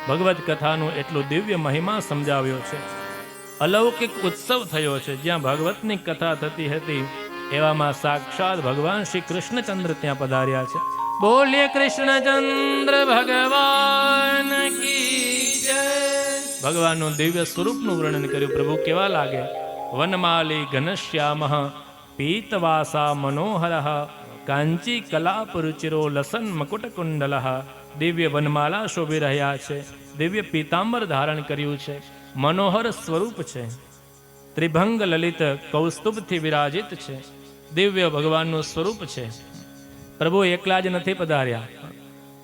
ભગવત કથાનું એટલું દિવ્ય મહિમા સમજાવ્યો છે. અલૌકિક ઉત્સવ થયો છે. જ્યાં ભાગવતની કથા થતી હતી એવામાં સાક્ષાત ભગવાન શ્રી કૃષ્ણચંદ્ર ત્યાં પધાર્યા છે. બોલીએ કૃષ્ણચંદ્ર ભગવાન કી જય. ભગવાનનું દિવ્ય સ્વરૂપનું વર્ણન કર્યું. પ્રભુ કેવા લાગે? વનમાલી ઘનશ્યામ પીતવાસા મનોહર કાંચી કલાપરુચિરો લસન મકુટકુંડલ. દિવ્ય વનમાલા શોભી રહ્યા છે. દિવ્ય પીતાંબર ધારણ કર્યું છે. મનોહર સ્વરૂપ છે. ત્રિભંગ લલિત કૌસ્તુભથી વિરાજિત છે. દિવ્ય ભગવાનનું સ્વરૂપ છે. પ્રભુ એકલા જ નથી પધાર્યા.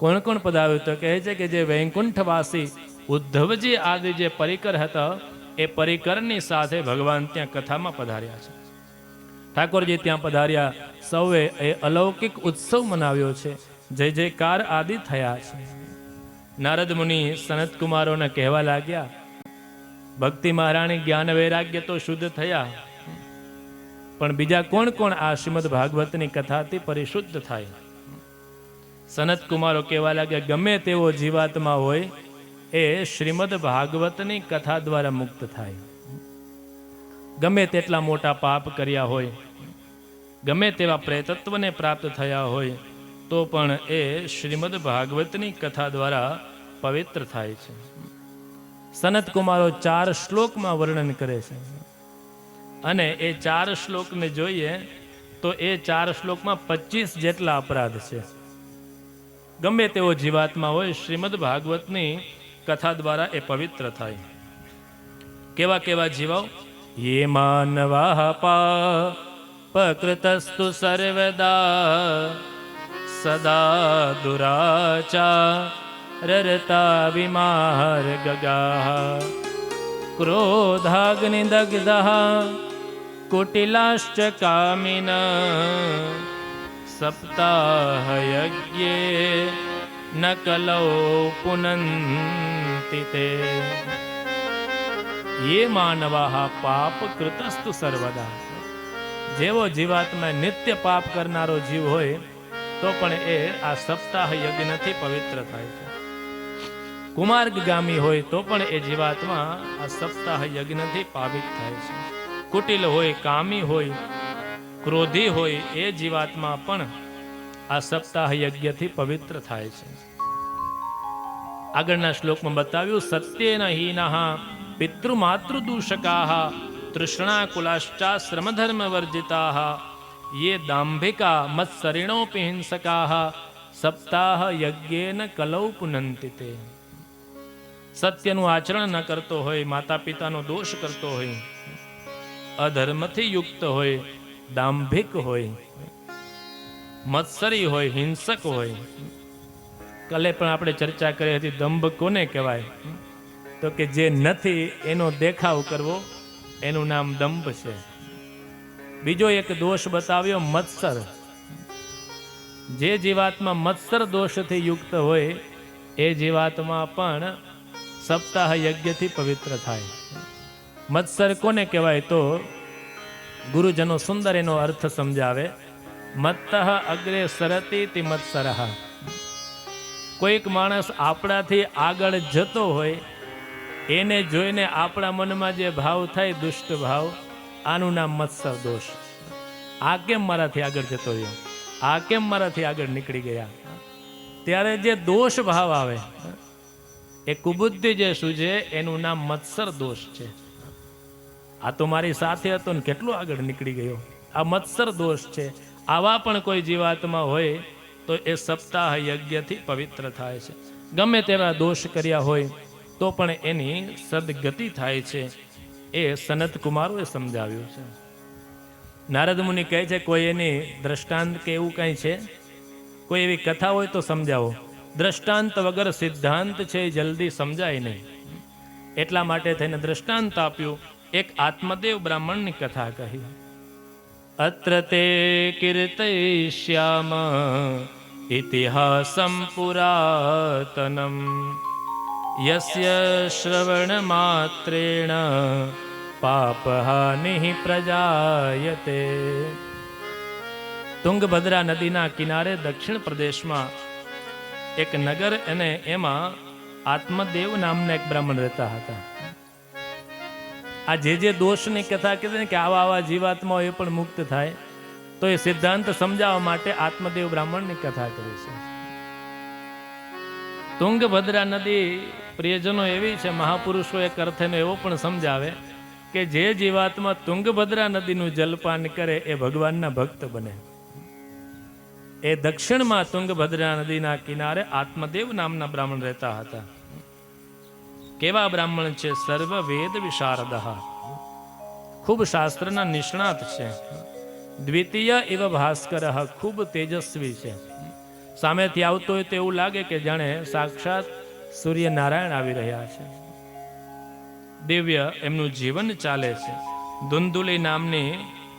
કોણ કોણ પધાર્યું? તો કહે છે કે જે વૈકુંઠવાસી ઉદ્ધવજી આદિ જે પરિકર હતા એ પરિકરની સાથે ભગવાન ત્યાં કથામાં પધાર્યા છે. ઠાકોરજી ત્યાં પધાર્યા. સૌએ એ અલૌકિક ઉત્સવ મનાવ્યો છે. જય જયકાર આદિ થયા છે. નારદ મુનિ સનત કુમારોને કહેવા લાગ્યા, ભક્તિ મહારાણી જ્ઞાન વૈરાગ્ય તો શુદ્ધ થયા, પણ બીજા કોણ કોણ આ શ્રીમદ ભાગવતની કથાથી પરિશુદ્ધ થાય? સનત કુમારો કહેવા લાગ્યા, ગમે તેવો જીવાત્મા હોય એ શ્રીમદ ભાગવતની કથા દ્વારા મુક્ત થાય. ગમે તેટલા મોટા પાપ કર્યા હોય, ગમે તેવા પ્રેતત્વને પ્રાપ્ત થયા હોય, તો પણ એ શ્રીમદ ભાગવતની કથા દ્વારા પવિત્ર થાય છે. સનત કુમારો 4 શ્લોકમાં વર્ણન કરે છે અને એ 4 શ્લોકને જોઈએ તો એ 4 શ્લોકમાં 25 જેટલા અપરાધ છે. ગમે તેવો જીવાત્મા હોય શ્રીમદ ભાગવતની કથા દ્વારા એ પવિત્ર થાય. કેવા કેવા જીવાઓ? યે માનવાહ પાપકૃતસ્તુ સર્વદા સદા દુરાચારરતા વિમાર્ગગાઃ ક્રોધાગ્નિદગ્ધઃ કુટિલાશ્ચ કામિન સપ્તાહયજ્ઞે ન કલૌ પુનન્તિ તે યે માનવાઃ પાપકૃતસ્તુ સર્વદા. જેવો જીવાત્મા નિત્ય પાપ કરનારો જીવ હોય તો પણ એ આ સપ્તાહ યજ્ઞથી પવિત્ર થાય છે. કુમાર્ગગામી હોય તો પણ એ જીવાત્મા આ સપ્તાહ યજ્ઞથી પાવિત થાય છે. કુટિલ હોય, કામી હોય, ક્રોધી હોય, એ જીવાત્મા પણ આ સપ્તાહ યજ્ઞથી પવિત્ર થાય છે. આગળના શ્લોકમાં બતાવ્યું, સત્યેન હીનઃ પિતૃમાતૃદૂષકાઃ તૃષ્ણાકુલાશ્ચાશ્રમધર્મ વર્જિતાઃ યે દાંભિકા મત્સરિણોપી હિંસકાઃ સપ્તાહ યજ્ઞેન કલૌ પુનન્તિ તે. સત્યનું આચરણ ન કરતો હોય, માતા પિતાનો દોષ કરતો હોય, અધર્મથી યુક્ત હોય, દાંભિક હોય, મત્સરી હોય, હિંસક હોય. કાલે પણ આપણે ચર્ચા કરી હતી, દંભ કોને કહેવાય? તો કે જે નથી એનો દેખાવ કરવો, એનું નામ દંભ છે. બીજો એક દોષ બતાવ્યો, મત્સર. જે જીવાત્મા મત્સર દોષથી યુક્ત હોય એ જીવાત્મા પણ સપ્તાહ યજ્ઞથી પવિત્ર થાય. મત્સર કોને કહેવાય? તો ગુરુજનો સુંદર એનો અર્થ સમજાવે. મત્તઃ અગ્રે સરતી મત્સરઃ. કોઈક માણસ આપણાથી આગળ જતો હોય, એને જોઈને આપણા મનમાં જે ભાવ થાય, દુષ્ટ ભાવ, આનું નામ મત્સર દોષ. આ કેમ મારાથી આગળ જતો રહ્યો, આ કેમ મારાથી આગળ નીકળી ગયા, ત્યારે જે દોષ ભાવ આવે, એ કુબુદ્ધિ જે સૂજે, એનું નામ મત્સર દોષ છે. આ તો મારી સાથે હતો ને કેટલો આગળ નીકળી ગયો, આ મત્સર દોષ છે. આવા પણ કોઈ જીવાત્મા હોય તો એ સપ્તાહ યજ્ઞથી પવિત્ર થાય છે. ગમે તેવા દોષ કર્યા હોય તો પણ એની સદગતિ થાય છે. એ સનત કુમારોએ સમજાવ્યું છે. નારદ મુનિ કહે છે, કોઈ એની દ્રષ્ટાંત કે એવું કંઈ છે? કોઈ એવી કથા હોય તો સમજાવો. દ્રષ્ટાંત વગર સિદ્ધાંત છે એ જલ્દી સમજાય નહીં. એટલા માટે થઈને દ્રષ્ટાંત આપ્યું. એક આત્મદેવ બ્રાહ્મણની કથા કહી. અત્ર તે કીર્તયિષ્યામ ઇતિહાસં પુરાતનમ યસ્ય શ્રવણ માત્રેણ પાપહાનિ પ્રજાયતે. તુંગભદ્રા નદીના કિનારે દક્ષિણ પ્રદેશમાં એક નગર, અને એમાં આત્મદેવ નામના એક બ્રાહ્મણ રહેતા હતા. આ જે દોષની કથા કીધી ને કે આવા આવા જીવાત્માઓ એ પણ મુક્ત થાય, તો એ સિદ્ધાંત સમજાવવા માટે આત્મદેવ બ્રાહ્મણની કથા કરી છે. તુંગભદ્રા નદી પ્રિયજનો એવી છે, મહાપુરુષો એક અર્થનો એવો પણ સમજાવે કે જે જીવાત્મા તુંગભદ્રા નદીનું જલપાન કરે એ ભગવાનના ભક્ત બને. એ દક્ષિણમાં તુંગભદ્રા નદીના કિનારે આત્મદેવ નામના બ્રાહ્મણ રહેતા હતા. કેવા બ્રાહ્મણ છે? સર્વ વેદ વિશારદઃ, ખૂબ શાસ્ત્રના નિષ્ણાત છે. દ્વિતીય એવ ભાસ્કર, ખૂબ તેજસ્વી છે. સામેથી આવતો હોય તો એવું લાગે કે જાણે સાક્ષાત સૂર્યનારાયણ આવી રહ્યા છે. દિવ્ય એમનું જીવન ચાલે છે. ધુંધુલી નામની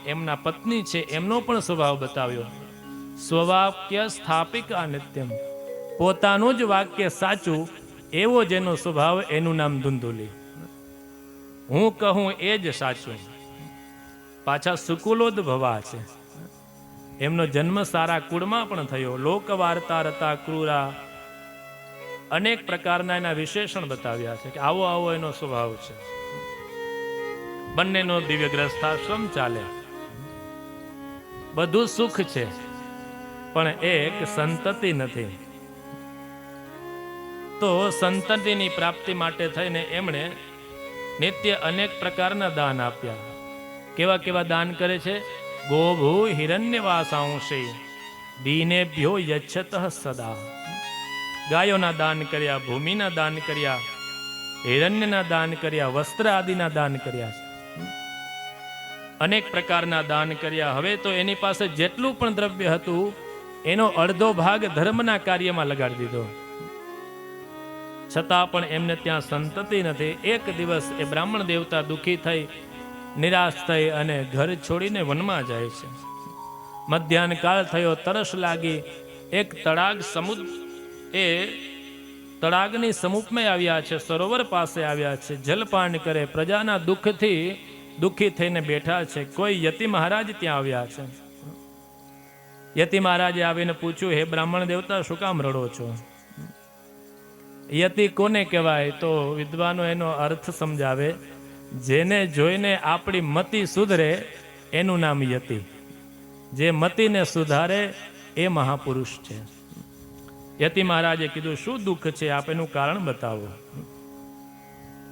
એમના પત્ની છે, એમનો પણ સ્વભાવ બતાવ્યો. સ્વવાક્ય સ્થાપિક નિત્યમ, પોતાનું જ વાક્ય સાચું એવો જેનો સ્વભાવ, એનું નામ ધુંધુલી. હું કહું એ જ સાચું. પાછા સુકુલોદ ભવા છે. એમનો જન્મ સારા કુળમાં પણ થયો. લોક વાર્તા રતા ક્રૂરા, અનેક પ્રકારના એના વિશેષણ બતાવ્યા છે કે આવો આવો એનો સ્વભાવ છે. બંનેનો દિવ્ય ગ્રસ્થાશ્રમ ચાલે, બધું સુખ છે, પણ એક સંતતિ નથી. તો સંતતિની પ્રાપ્તિ માટે થઈને એમણે નિત્ય અનેક પ્રકારના દાન આપ્યા. કેવા કેવા દાન કરે છે? ગોભૂ હિરણ્યવાસાંશે દીનેભ્યો યચ્છતઃ સદા. ગાયોના દાન કર્યા, ભૂમિના દાન કર્યા, હિરણ્યના દાન કર્યા, વસ્ત્ર આદિના દાન કર્યા છે. અનેક પ્રકારના દાન કર્યા. હવે તો એની પાસે જેટલું પણ દ્રવ્ય હતું એનો અડધો ભાગ ધર્મના કાર્યમાં લગાડી દીધો. છતાં પણ એમને ત્યાં સંતતિ નથી. એક દિવસ એ બ્રાહ્મણ દેવતા દુઃખી થઈ, નિરાશ થઈ અને ઘર છોડીને વનમાં જાય છે. મધ્યાહન કાળ થયો, તરસ લાગી. એક તળાગ સમુદ્ર એ તળાગની સમૂપમાં આવ્યા છે, સરોવર પાસે આવ્યા છે, જલપાન કરે, પ્રજાના દુઃખથી દુઃખી થઈને બેઠા છે. કોઈ યતિ મહારાજ ત્યાં આવ્યા છે. યતિ મહારાજે આવીને પૂછ્યું, હે બ્રાહ્મણ દેવતા, શું કામ રડો છો? યતિ કોને કહેવાય? તો વિદ્વાનો એનો અર્થ સમજાવે, જેને જોઈને આપણી મતિ સુધરે એનું નામ યતિ. જે મતિને સુધારે એ મહાપુરુષ છે. યતિ મહારાજે કીધું, શું દુઃખ છે, આપ એનું કારણ બતાવો.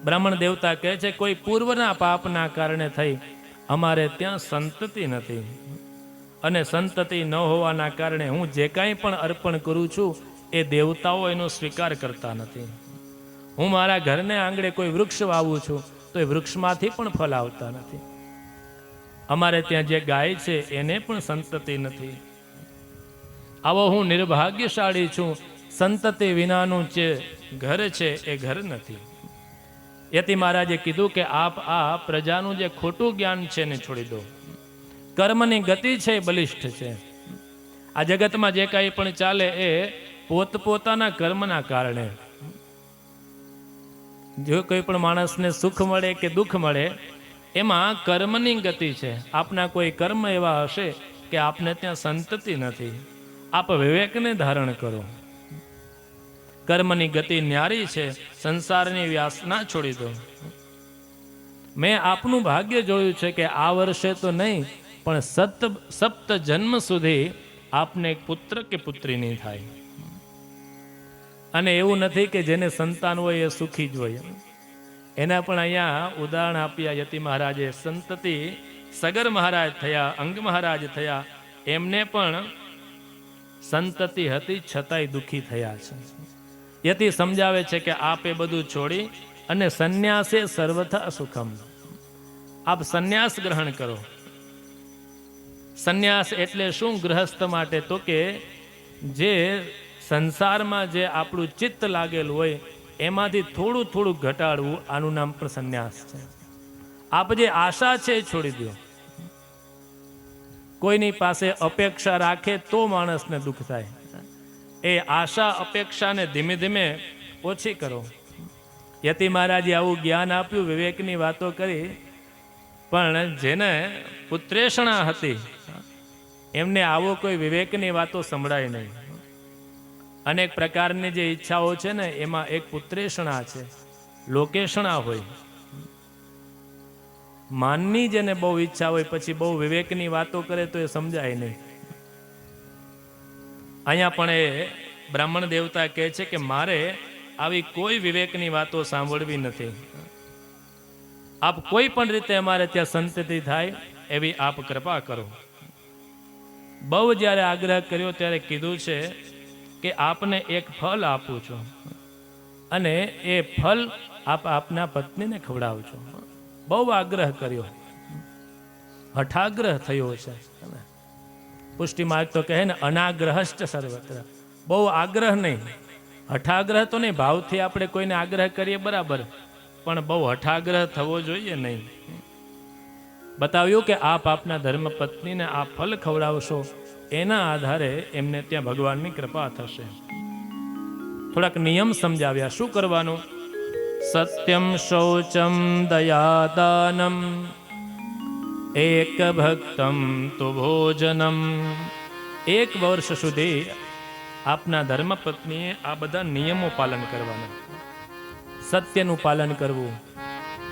બ્રાહ્મણ દેવતા કહે છે, કોઈ પૂર્વના પાપના કારણે થઈ અમારે ત્યાં સંતતિ નથી, અને સંતતિ ન હોવાના કારણે હું જે કાંઈ પણ અર્પણ કરું છું એ દેવતાઓ એનો સ્વીકાર કરતા નથી. હું મારા ઘરને આંગણે કોઈ વૃક્ષ વાવું છું તો એ વૃક્ષમાંથી પણ ફળ આવતા નથી. અમારે ત્યાં જે ગાય છે એને પણ સંતતિ નથી. આવો હું નિર્ભાગ્યશાળી છું. સંતતિ વિનાનું જે ઘર છે એ ઘર નથી. યતિ મહારાજે કીધું કે આપ આ પ્રજાનું જે ખોટું જ્ઞાન છે એને છોડી દો. કર્મની ગતિ છે એ બલિષ્ઠ છે. આ જગતમાં જે કાંઈ પણ ચાલે એ પોતપોતાના કર્મના કારણે. જો કોઈ પણ માણસને સુખ મળે કે દુઃખ મળે એમાં કર્મની ગતિ છે. આપના કોઈ કર્મ એવા હશે કે આપને ત્યાં સંતતિ નથી. આપ વિવેકને ધારણ કરો. કર્મની ગતિ ન્યારી છે. સંસારની વ્યાસના છોડી દો. મેં આપનું ભાગ્ય જોયું છે કે આ વર્ષે તો નહીં પણ સપ્ત જન્મ સુધી આપને એક પુત્ર કે પુત્રી નહીં થાય. અને એવું નથી કે જેને સંતાન હોય એ સુખી જ હોય. એના પણ અહીંયા ઉદાહરણ આપ્યા યતિ મહારાજે. સંતતિ સગર મહારાજ થયા, અંગ મહારાજ થયા, એમને પણ સંતતિ હતી છતાંય દુઃખી થયા છે. યતિ સમજાવે છે કે આપ એ બધું છોડી અને સંન્યાસે સર્વથા સુખમ. આપ સંન્યાસ ગ્રહણ કરો. સંન્યાસ એટલે શું ગૃહસ્થ માટે? તો કે જે સંસારમાં જે આપણું ચિત્ત લાગેલું હોય એમાંથી થોડું થોડું ઘટાડવું, આનું નામ પણ સંન્યાસ છે. આપ જે આશા છે એ છોડી દો. કોઈની પાસે અપેક્ષા રાખે તો માણસને દુઃખ થાય. એ આશા અપેક્ષાને ધીમે ધીમે ઓછી કરો. યતિ મહારાજે આવું જ્ઞાન આપ્યું, વિવેકની વાતો કરી, પણ જેને પુત્રેષણા હતી એમને આવો કોઈ વિવેકની વાતો સંભળાય નહીં. અનેક પ્રકારની જે ઈચ્છાઓ છે ને એમાં એક પુત્રેષણા છે, લોકેષણા હોય. માનની જેને બહુ ઈચ્છા હોય પછી બહુ વિવેકની વાતો કરે તો એ સમજાય નહીં. અહીંયા પણ એ બ્રાહ્મણ દેવતા કહે છે કે મારે આવી કોઈ વિવેકની વાતો સાંભળવી નથી. આપ કોઈ પણ રીતે અમારે ત્યાં સંતતિ થાય એવી આપ કૃપા કરો. બહુ જ્યારે આગ્રહ કર્યો ત્યારે કીધું છે કે આપને એક ફળ આપું છું અને એ ફળ આપ આપના પત્નીને ખવડાવજો. બહુ આગ્રહ કર્યો, હઠાગ્રહ થયો છે. પુષ્ટિ માર્ગ તો કહે ને અનાગ્રહશ્ચ સર્વત્ર. બહુ આગ્રહ નહીં, હઠાગ્રહ તો નહીં. ભાવથી આપણે કોઈને આગ્રહ કરીએ બરાબર, પણ બહુ હઠાગ્રહ થવો જોઈએ નહીં. બતાવ્યું કે આપ આપના ધર્મપત્નીને આ ફળ ખવડાવશો, એના આધારે એમને ત્યાં ભગવાનની કૃપા થશે. થોડાક નિયમ સમજાવ્યા. શું કરવાનું? સત્યમ શૌચમ દયાદાનમ એક ભક્તમ તુ ભોજનમ. 1 વર્ષ સુધી આપના ધર્મપત્નીએ આ બધા નિયમો પાલન કરવાના. સત્યનું પાલન કરવું,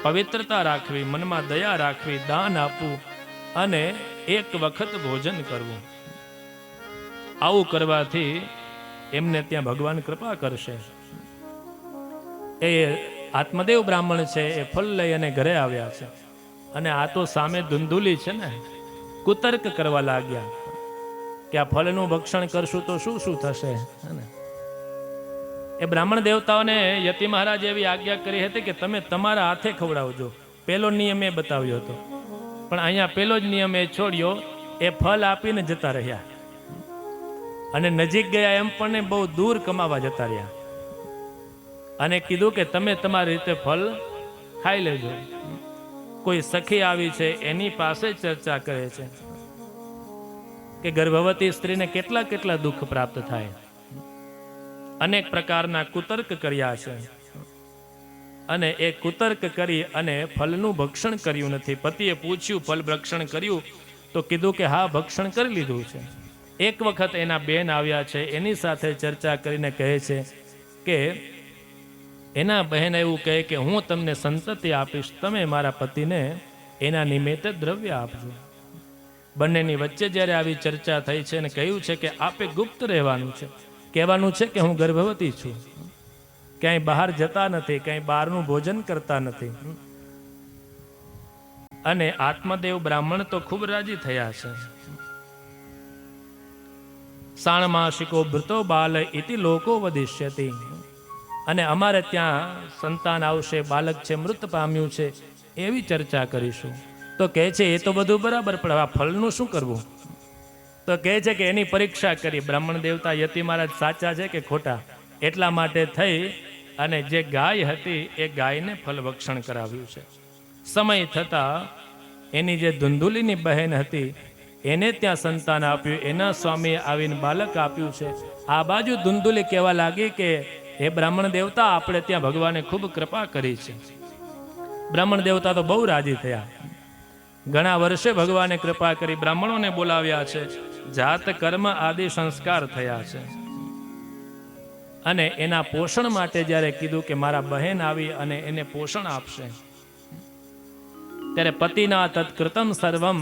પવિત્રતા રાખવી, મનમાં દયા રાખવી, દાન આપવું અને 1 વખત ભોજન કરવું. આવું કરવાથી એમને ત્યાં ભગવાન કૃપા કરશે. એ આત્મદેવ બ્રાહ્મણ છે, એ ફળ લઈ અને ઘરે આવ્યા છે અને આ તો સામે ધુંધુલી છે ને, કુતર્ક કરવા લાગ્યા કે આ ફળનું ભક્ષણ કરશું તો શું શું થશે. એ બ્રાહ્મણ દેવતાઓને યતિ મહારાજે એવી આજ્ઞા કરી હતી કે તમે તમારા હાથે ખવડાવજો. પહેલો નિયમ એ બતાવ્યો હતો. પણ અહીંયા પેલો જ નિયમ એ છોડ્યો, એ ફળ આપીને જતા રહ્યા. અને નજીક ગયા એમ પણ બહુ દૂર કમાવા જતા રહ્યા. અને કીધું કે તમે તમારી રીતે ફળ ખાઈ લેજો. કોઈ સખી આવી છે એની પાસે ચર્ચા કરે છે કે ગર્ભવતી સ્ત્રીને કેટલા કેટલા દુઃખ પ્રાપ્ત થાય. અનેક પ્રકારના કુતર્ક કર્યા છે અને એ કુતર્ક કરી અને ફળનું ભક્ષણ કર્યું નથી. પતિએ પૂછ્યું ફળ ભક્ષણ કર્યું તો કીધું કે હા ભક્ષણ કરી લીધું છે. એક વખત એના બેન આવ્યા છે, એની સાથે ચર્ચા કરીને કહે છે કે એના બહેન એવું કહે કે હું તમને સંતતિ આપીશ, તમે મારા પતિને એના નિમિત્તે દ્રવ્ય આપજો. બંનેની વચ્ચે જ્યારે આવી ચર્ચા થઈ છે અને કહ્યું છે કે આપે ગુપ્ત રહેવાનું છે, કહેવાનું છે કે હું ગર્ભવતી છું, ક્યાંય બહાર જતા નથી, ક્યાંય બહારનું ભોજન કરતા નથી. અને આત્મદેવ બ્રાહ્મણ તો ખૂબ રાજી થયા છે. સાણમાસિકો ભૃતો બાલ ઇતિ લોકો વધિષ્યતિ. અને અમારે ત્યાં સંતાન આવશે, બાલક છે મૃત પામ્યું છે, એવી ચર્ચા કરીશું. તો કહે છે એ તો બધું બરાબર, પણ આ ફળનું શું કરવું? તો કહે છે કે એની પરીક્ષા કરી. બ્રાહ્મણ દેવતા યતિ મહારાજ સાચા છે કે ખોટા, એટલા માટે થઈ અને જે ગાય હતી એ ગાયને ફળ ભક્ષણ કરાવ્યું છે. સમય થતાં એની જે ધુંધુલીની બહેન હતી એને ત્યાં સંતાન આપ્યું, એના સ્વામીએ આવીને બાલક આપ્યું છે. આ બાજુ ધુંધુલી કહેવા લાગી કે હે બ્રાહ્મણ દેવતા, આપણે ત્યાં ભગવાને ખૂબ કૃપા કરી છે. બ્રાહ્મણ દેવતા તો બહુ રાજી થયા. ઘણા વર્ષે ભગવાને કૃપા કરી, બ્રાહ્મણોને બોલાવ્યા છે, જાત કર્મ આદિ સંસ્કાર થયા છે. અને એના પોષણ માટે જ્યારે કીધું કે મારા બહેન આવી અને એને પોષણ આપશે, ત્યારે પતિના તત્કૃતમ સર્વમ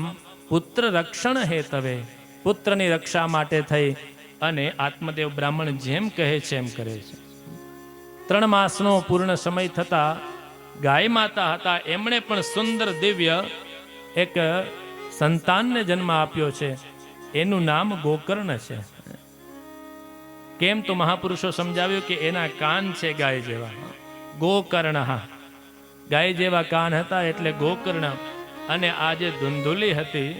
પુત્ર રક્ષણ હેતવે, પુત્રની રક્ષા માટે થઈ અને આત્મદેવ બ્રાહ્મણ જેમ કહે છે એમ કરે છે. 3 માસનો પૂર્ણ સમય થતા ગાય માતા હતા, એમણે પણ સુંદર દિવ્ય એક સંતાનને જન્મ આપ્યો છે. એનું નામ ગોકર્ણ છે. કેમ તો મહાપુરુષો સમજાવ્યું કે એના કાન છે ગાય જેવા, ગોકર્ણ, ગાય જેવા કાન હતા એટલે ગોકર્ણ. અને આ જે ધુંધુલી હતી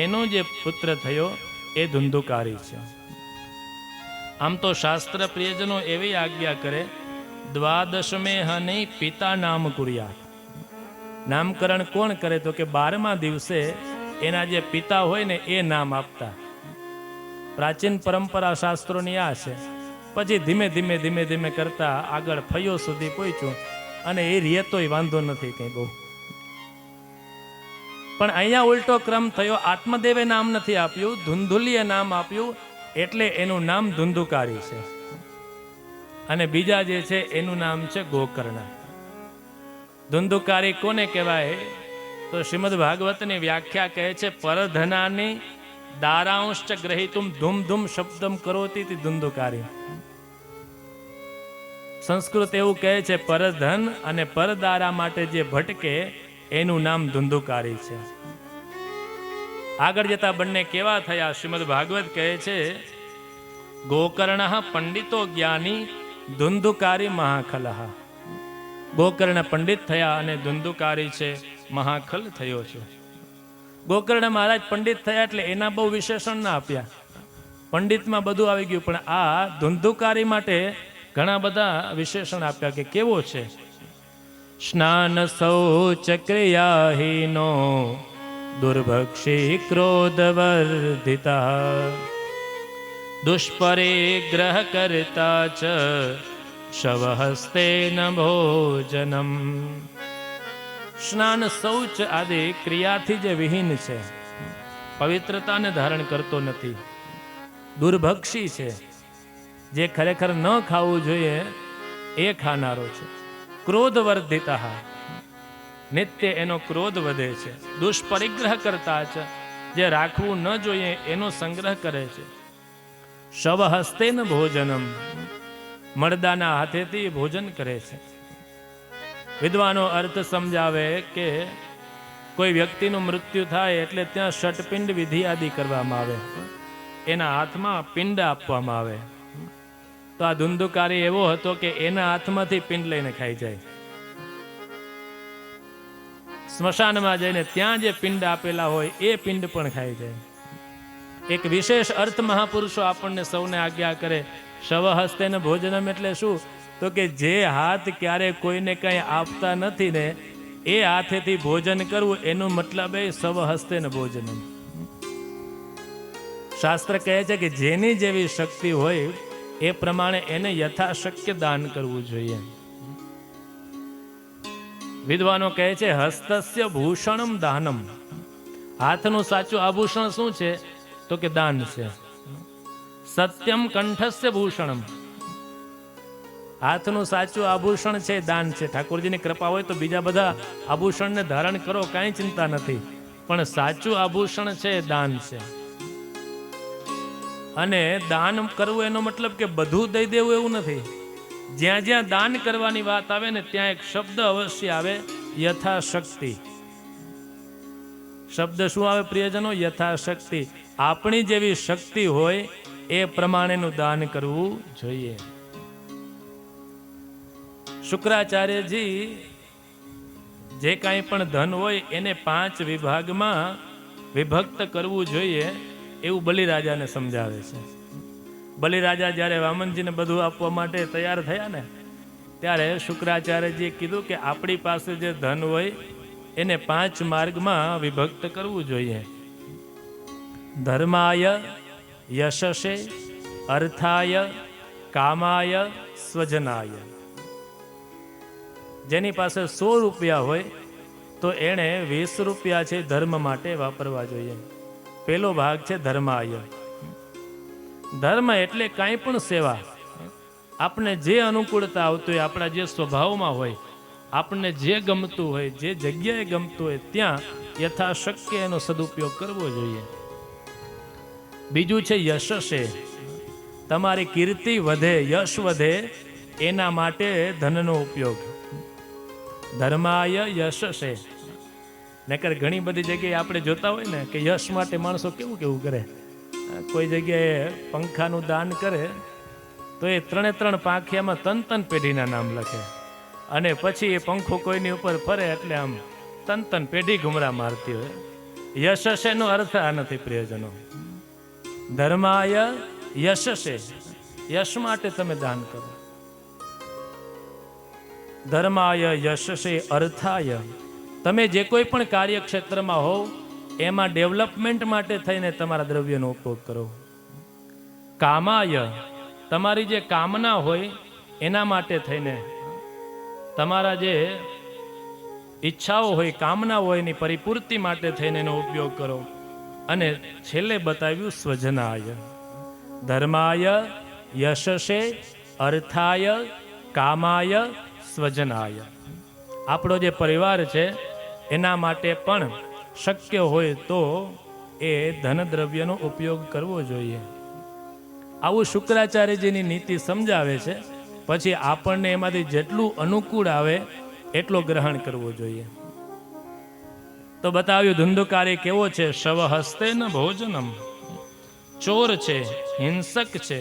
એનો જે પુત્ર થયો એ ધુંધુકારી છે. આમ તો શાસ્ત્ર પ્રિયજનો એવી આજ્ઞા કરે, દ્વાદશમે હની પિતા નામ કુર્યા. નામકરણ કોણ કરે? તો કે 12મા દિવસે એના જે પિતા હોય ને એ નામ આપતા. પ્રાચીન પરંપરા શાસ્ત્રોની આ છે. પછી ધીમે ધીમે ધીમે ધીમે કરતા આગળ ફયો સુધી પહોંચ્યું અને એ રીતોય વાંધો નથી કંઈ બહુ. પણ અહીંયા ઉલટો ક્રમ થયો. આત્મદેવે નામ નથી આપ્યું, ધુંધુલીએ નામ આપ્યું, એટલે એનું નામ ધુંધુકારી છે. અને બીજા જે છે એનું નામ છે ગોકર્ણ. ધુંધુકારી કોને કહેવાય? તો શ્રીમદ ભાગવતની વ્યાખ્યા કહે છે, પરધનાની દારાંશ ગ્રહિતુમ ધૂમ ધૂમ શબ્દમ કરોતી ધુંધુકારી. સંસ્કૃત એવું કહે છે પરધન અને પરદારા માટે જે ભટકે એનું નામ ધુંધુકારી છે. આગળ જતા બંને કેવા થયા? શ્રીમદ ભાગવત કહે છે, ગોકર્ણ પંડિતો જ્ઞાની ધુંધુકારી મહાખલઃ. ગોકર્ણ પંડિત થયા અને ધુંધુકારી છે મહાખલ થયો છે. ગોકર્ણ મહારાજ પંડિત થયા એટલે એના બહુ વિશેષણ ના આપ્યા, પંડિતમાં બધું આવી ગયું, પણ આ ધુંધુકારી માટે ઘણા બધા વિશેષણ આપ્યા કે કેવો છે. સ્નાન શૌચ ક્રિયાહીનો દુર્ભક્ષી ક્રોધવર્ધિતા દુષ્પરિગ્રહ કરતા ચ શવહસ્તેન ભોજનમ. સ્નાન શૌચ આદિ ક્રિયાથી જે વિહીન છે, પવિત્રતાને ધારણ કરતો નથી, દુર્ભક્ષી છે, જે ખરેખર ન ખાવું જોઈએ એ ખાનારો છે. ક્રોધવર્ધિતા, નિત્ય એનો ક્રોધ વધે છે. દુષ્પરિગ્રહ કરતા છે, જે રાખવું ન જોઈએ એનો સંગ્રહ કરે છે. શવહસ્તેન ભોજનમ, મરદાના હાથેથી ભોજન કરે છે. વિદ્વાનો અર્થ સમજાવે કે કોઈ વ્યક્તિનું મૃત્યુ થાય એટલે ત્યાં ષટપિંડ વિધિ આદિ કરવામાં આવે, એના હાથમાં પિંડ આપવામાં આવે. તો આ ધુંધુકારી એવો હતો કે એના હાથમાંથી પિંડ લઈને ખાઈ જાય. સ્મશાનમાં જઈને ત્યાં જે પિંડ આપેલા હોય એ પિંડ પણ ખાઈ જાય. એક વિશેષ અર્થ મહાપુરુષો આપણને સૌને આજ્ઞા કરે. શવ હસ્તેન ભોજનમ એટલે શું? તો કે જે હાથ ક્યારે કોઈને કંઈ આપતા નથી ને એ હાથેથી ભોજન કરવું, એનો મતલબ એ સવ હસ્તેન ભોજનમ. શાસ્ત્ર કહે છે કે જેની જેવી શક્તિ હોય એ પ્રમાણે એને યથાશક્ય દાન કરવું જોઈએ. વિદ્વાનો કહે છે હસ્તસ્ય ભૂષણમ દાનમ. હાથનું સાચું આભૂષણ શું છે? તો કે દાન છે. સત્યમ કંઠસ્ય ભૂષણમ. હાથનું સાચું આભૂષણ છે દાન છે. ઠાકોરજીની કૃપા હોય તો બીજા બધા આભૂષણને ધારણ કરો, કાંઈ ચિંતા નથી, પણ સાચું આભૂષણ છે દાન છે. અને દાન કરવું એનો મતલબ કે બધું દઈ દેવું એવું નથી. જ્યાં જ્યાં દાન કરવાની વાત આવે ને ત્યાં એક શબ્દ અવશ્ય આવે, યથાશક્તિ. શબ્દ શું આવે પ્રિયજનો? યથાશક્તિ. આપણી જેવી શક્તિ હોય એ પ્રમાણેનું દાન કરવું જોઈએ. શુક્રાચાર્યજી જે કાંઈ પણ ધન હોય એને 5 વિભાગમાં વિભક્ત કરવું જોઈએ એવું બલિરાજાને સમજાવે છે. બલિરાજા જ્યારે વામનજીને બધું આપવા માટે તૈયાર થયા ને ત્યારે શુક્રાચાર્યજીએ કીધું કે આપણી પાસે જે ધન હોય એને 5 માર્ગમાં વિભક્ત કરવું જોઈએ. ધર્માય, યશસે, અર્થાય, કામાય, સ્વજનાય. જેની પાસે 100 રૂપિયા હોય તો એણે 20 રૂપિયા છે ધર્મ માટે વાપરવા જોઈએ. પેલો ભાગ છે ધર્માય. ધર્મ એટલે કાંઈ પણ સેવા, આપણે જે અનુકૂળતા આવતું હોય, આપણા જે સ્વભાવમાં હોય, આપણને જે ગમતું હોય, જે જગ્યાએ ગમતું હોય ત્યાં યથાશક્ય એનો સદુપયોગ કરવો જોઈએ. બીજું છે યશસે. તમારી કીર્તિ વધે, યશ વધે એના માટે ધનનો ઉપયોગ. ધર્માય યશસે. નકર ઘણી બધી જગ્યાએ આપણે જોતા હોય ને કે યશ માટે માણસો કેવું કેવું કરે. કોઈ જગ્યાએ પંખાનું દાન કરે તો એ 3 પાંખિયામાં 3 પેઢીના નામ લખે અને પછી એ પંખો કોઈની ઉપર ફરે એટલે આમ 3 પેઢી ઘુમરા મારતી હોય. યશસેનો અર્થ આ નથી પ્રિયજનો. ધર્માય યશસે. યશ માટે તમે દાન કરો. ધર્માય યશસે અર્થાય. તમે જે કોઈ પણ કાર્યક્ષેત્રમાં હોવ એમાં ડેવલપમેન્ટ માટે થઈને તમારા દ્રવ્યનો ઉપયોગ કરો. કામાય. તમારી જે કામના હોય એના માટે થઈને, તમારા જે ઈચ્છાઓ હોય, કામના હોય એની પરિપૂર્તિ માટે થઈને એનો ઉપયોગ કરો. અને છેલ્લે બતાવ્યું સ્વજનાય. ધર્માય, યશસે, અર્થાય, કામાય, સ્વજનાય. આપણો જે પરિવાર છે એના માટે પણ શક્ય હોય તો એ ધન દ્રવ્યનો ઉપયોગ કરવો જોઈએ. આવું શુક્રાચાર્યજીની નીતિ સમજાવે છે. પછી આપણને એમાંથી જેટલું અનુકૂળ આવે એટલો ગ્રહણ કરવો જોઈએ. તો બતાવ્યું ધુંધુકારી કેવો છે? શવ હસ્તે ન ભોજનમ. ચોર છે, હિંસક છે.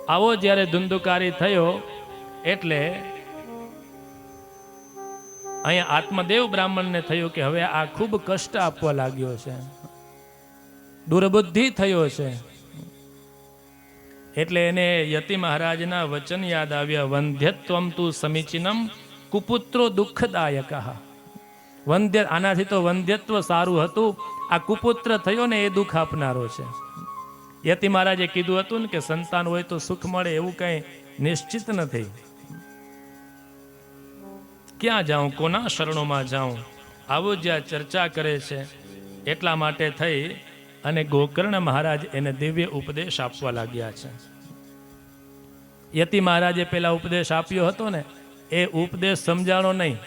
આવો જ્યારે ધુંધુકારી થયો એટલે અહીંયા આત્મદેવ બ્રાહ્મણને થયું કે હવે આ ખૂબ કષ્ટ આપવા લાગ્યો છે, દુર્બુદ્ધિ થયો છે. એટલે એને યતિ મહારાજના વચન યાદ આવ્યા. વંધ્યત્વમ તુ સમીચીનમ કુપુત્રો દુઃખદાયક. વંધ્ય, આનાથી તો વંધ્યત્વ સારું હતું, આ કુપુત્ર થયો ને એ દુઃખ આપનારો છે. યતિ મહારાજે કીધું હતું ને કે સંતાન હોય તો સુખ મળે એવું કંઈ નિશ્ચિત નથી. ક્યાં જાઉં, કોના શરણોમાં જાઉં, આવું જ્યાં ચર્ચા કરે છે. એટલા માટે થઈ અને ગોકર્ણ મહારાજ એને દિવ્ય ઉપદેશ આપવા લાગ્યા છે. યતિ મહારાજે પેલા ઉપદેશ આપ્યો હતો ને એ ઉપદેશ સમજાણો નહીં,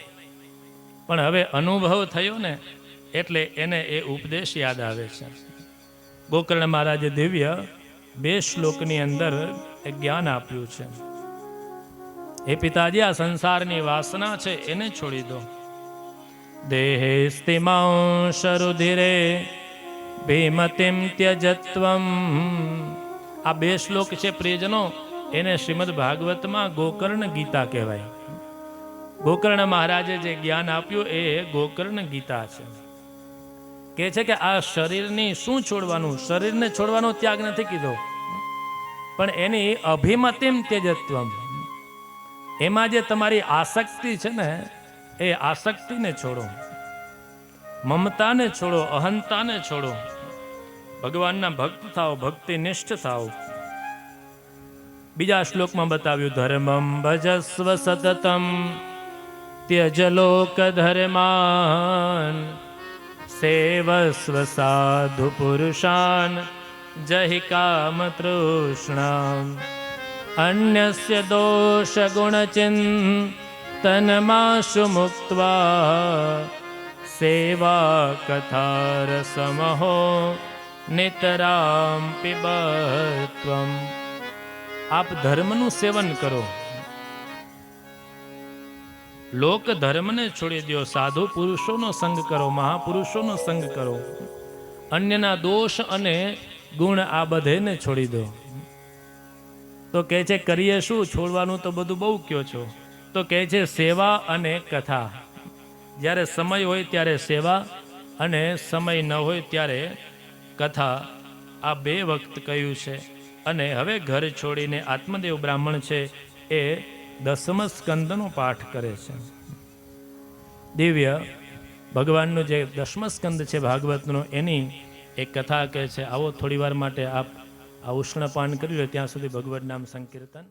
પણ હવે અનુભવ થયો ને એટલે એને એ ઉપદેશ યાદ આવે છે. ગોકર્ણ મહારાજે દિવ્ય 2 શ્લોકની અંદર જ્ઞાન આપ્યું છે. એ પિતાજી, આ સંસારની વાસના છે એને છોડી દો. દેહે સ્થિમાંશરુધિરે ભીમતિમ ત્યજત્વમ. આ 2 શ્લોક છે પ્રિયજનો, એને શ્રીમદ ભાગવતમાં ગોકર્ણ ગીતા કહેવાય. ગોકર્ણ મહારાજે જે જ્ઞાન આપ્યું એ ગોકર્ણ ગીતા છે. કહે છે કે આ શરીરની શું છોડવાનું, શરીરને છોડવાનો ત્યાગ નથી કીધો, પણ એની અભિમતિમ ત્યજત્વમ, એમાં જે તમારી આસક્તિ છે ને એ આસક્તિને છોડો, મમતાને છોડો, અહંતાને છોડો, ભગવાનના ભક્ત થાઓ, ભક્તિનિષ્ઠ થાઓ. બીજા શ્લોકમાં બતાવ્યું ધર્મમ ભજસ્વ સતતમ ત્યજ લોક ધર્માન સેવસ્વ સાધુ પુરુષાન જહિ કામ તૃષ્ણામ અન્યસ્ય દોષ ગુણ ચિંતનમાશુ મુક્ત્વા સેવા કથા રસમહો નિતરામ પિબત્વમ. આપ ધર્મનું સેવન કરો, લોક ધર્મને છોડી દો, સાધુ પુરુષોનો સંગ કરો, મહાપુરુષોનો સંગ કરો, અન્યના દોષ અને ગુણ આ બધેને છોડી દો. તો કહે છે કરીએ શું, છોડવાનું તો બધું બહુ કયો છો. તો કહે છે સેવા અને કથા. જ્યારે સમય હોય ત્યારે સેવા અને સમય ન હોય ત્યારે કથા, આ 2 વખત કહ્યું છે. અને હવે ઘર છોડીને આત્મદેવ બ્રાહ્મણ છે એ 10મ સ્કંદનો પાઠ કરે છે. દિવ્ય ભગવાનનું જે 10મ સ્કંદ છે ભાગવતનો, એની એક કથા કહે છે. આવો થોડી વાર માટે આપ આ ઉષ્ણપાન કરી લો, ત્યાં સુધી ભગવદ નામ સંકીર્તન.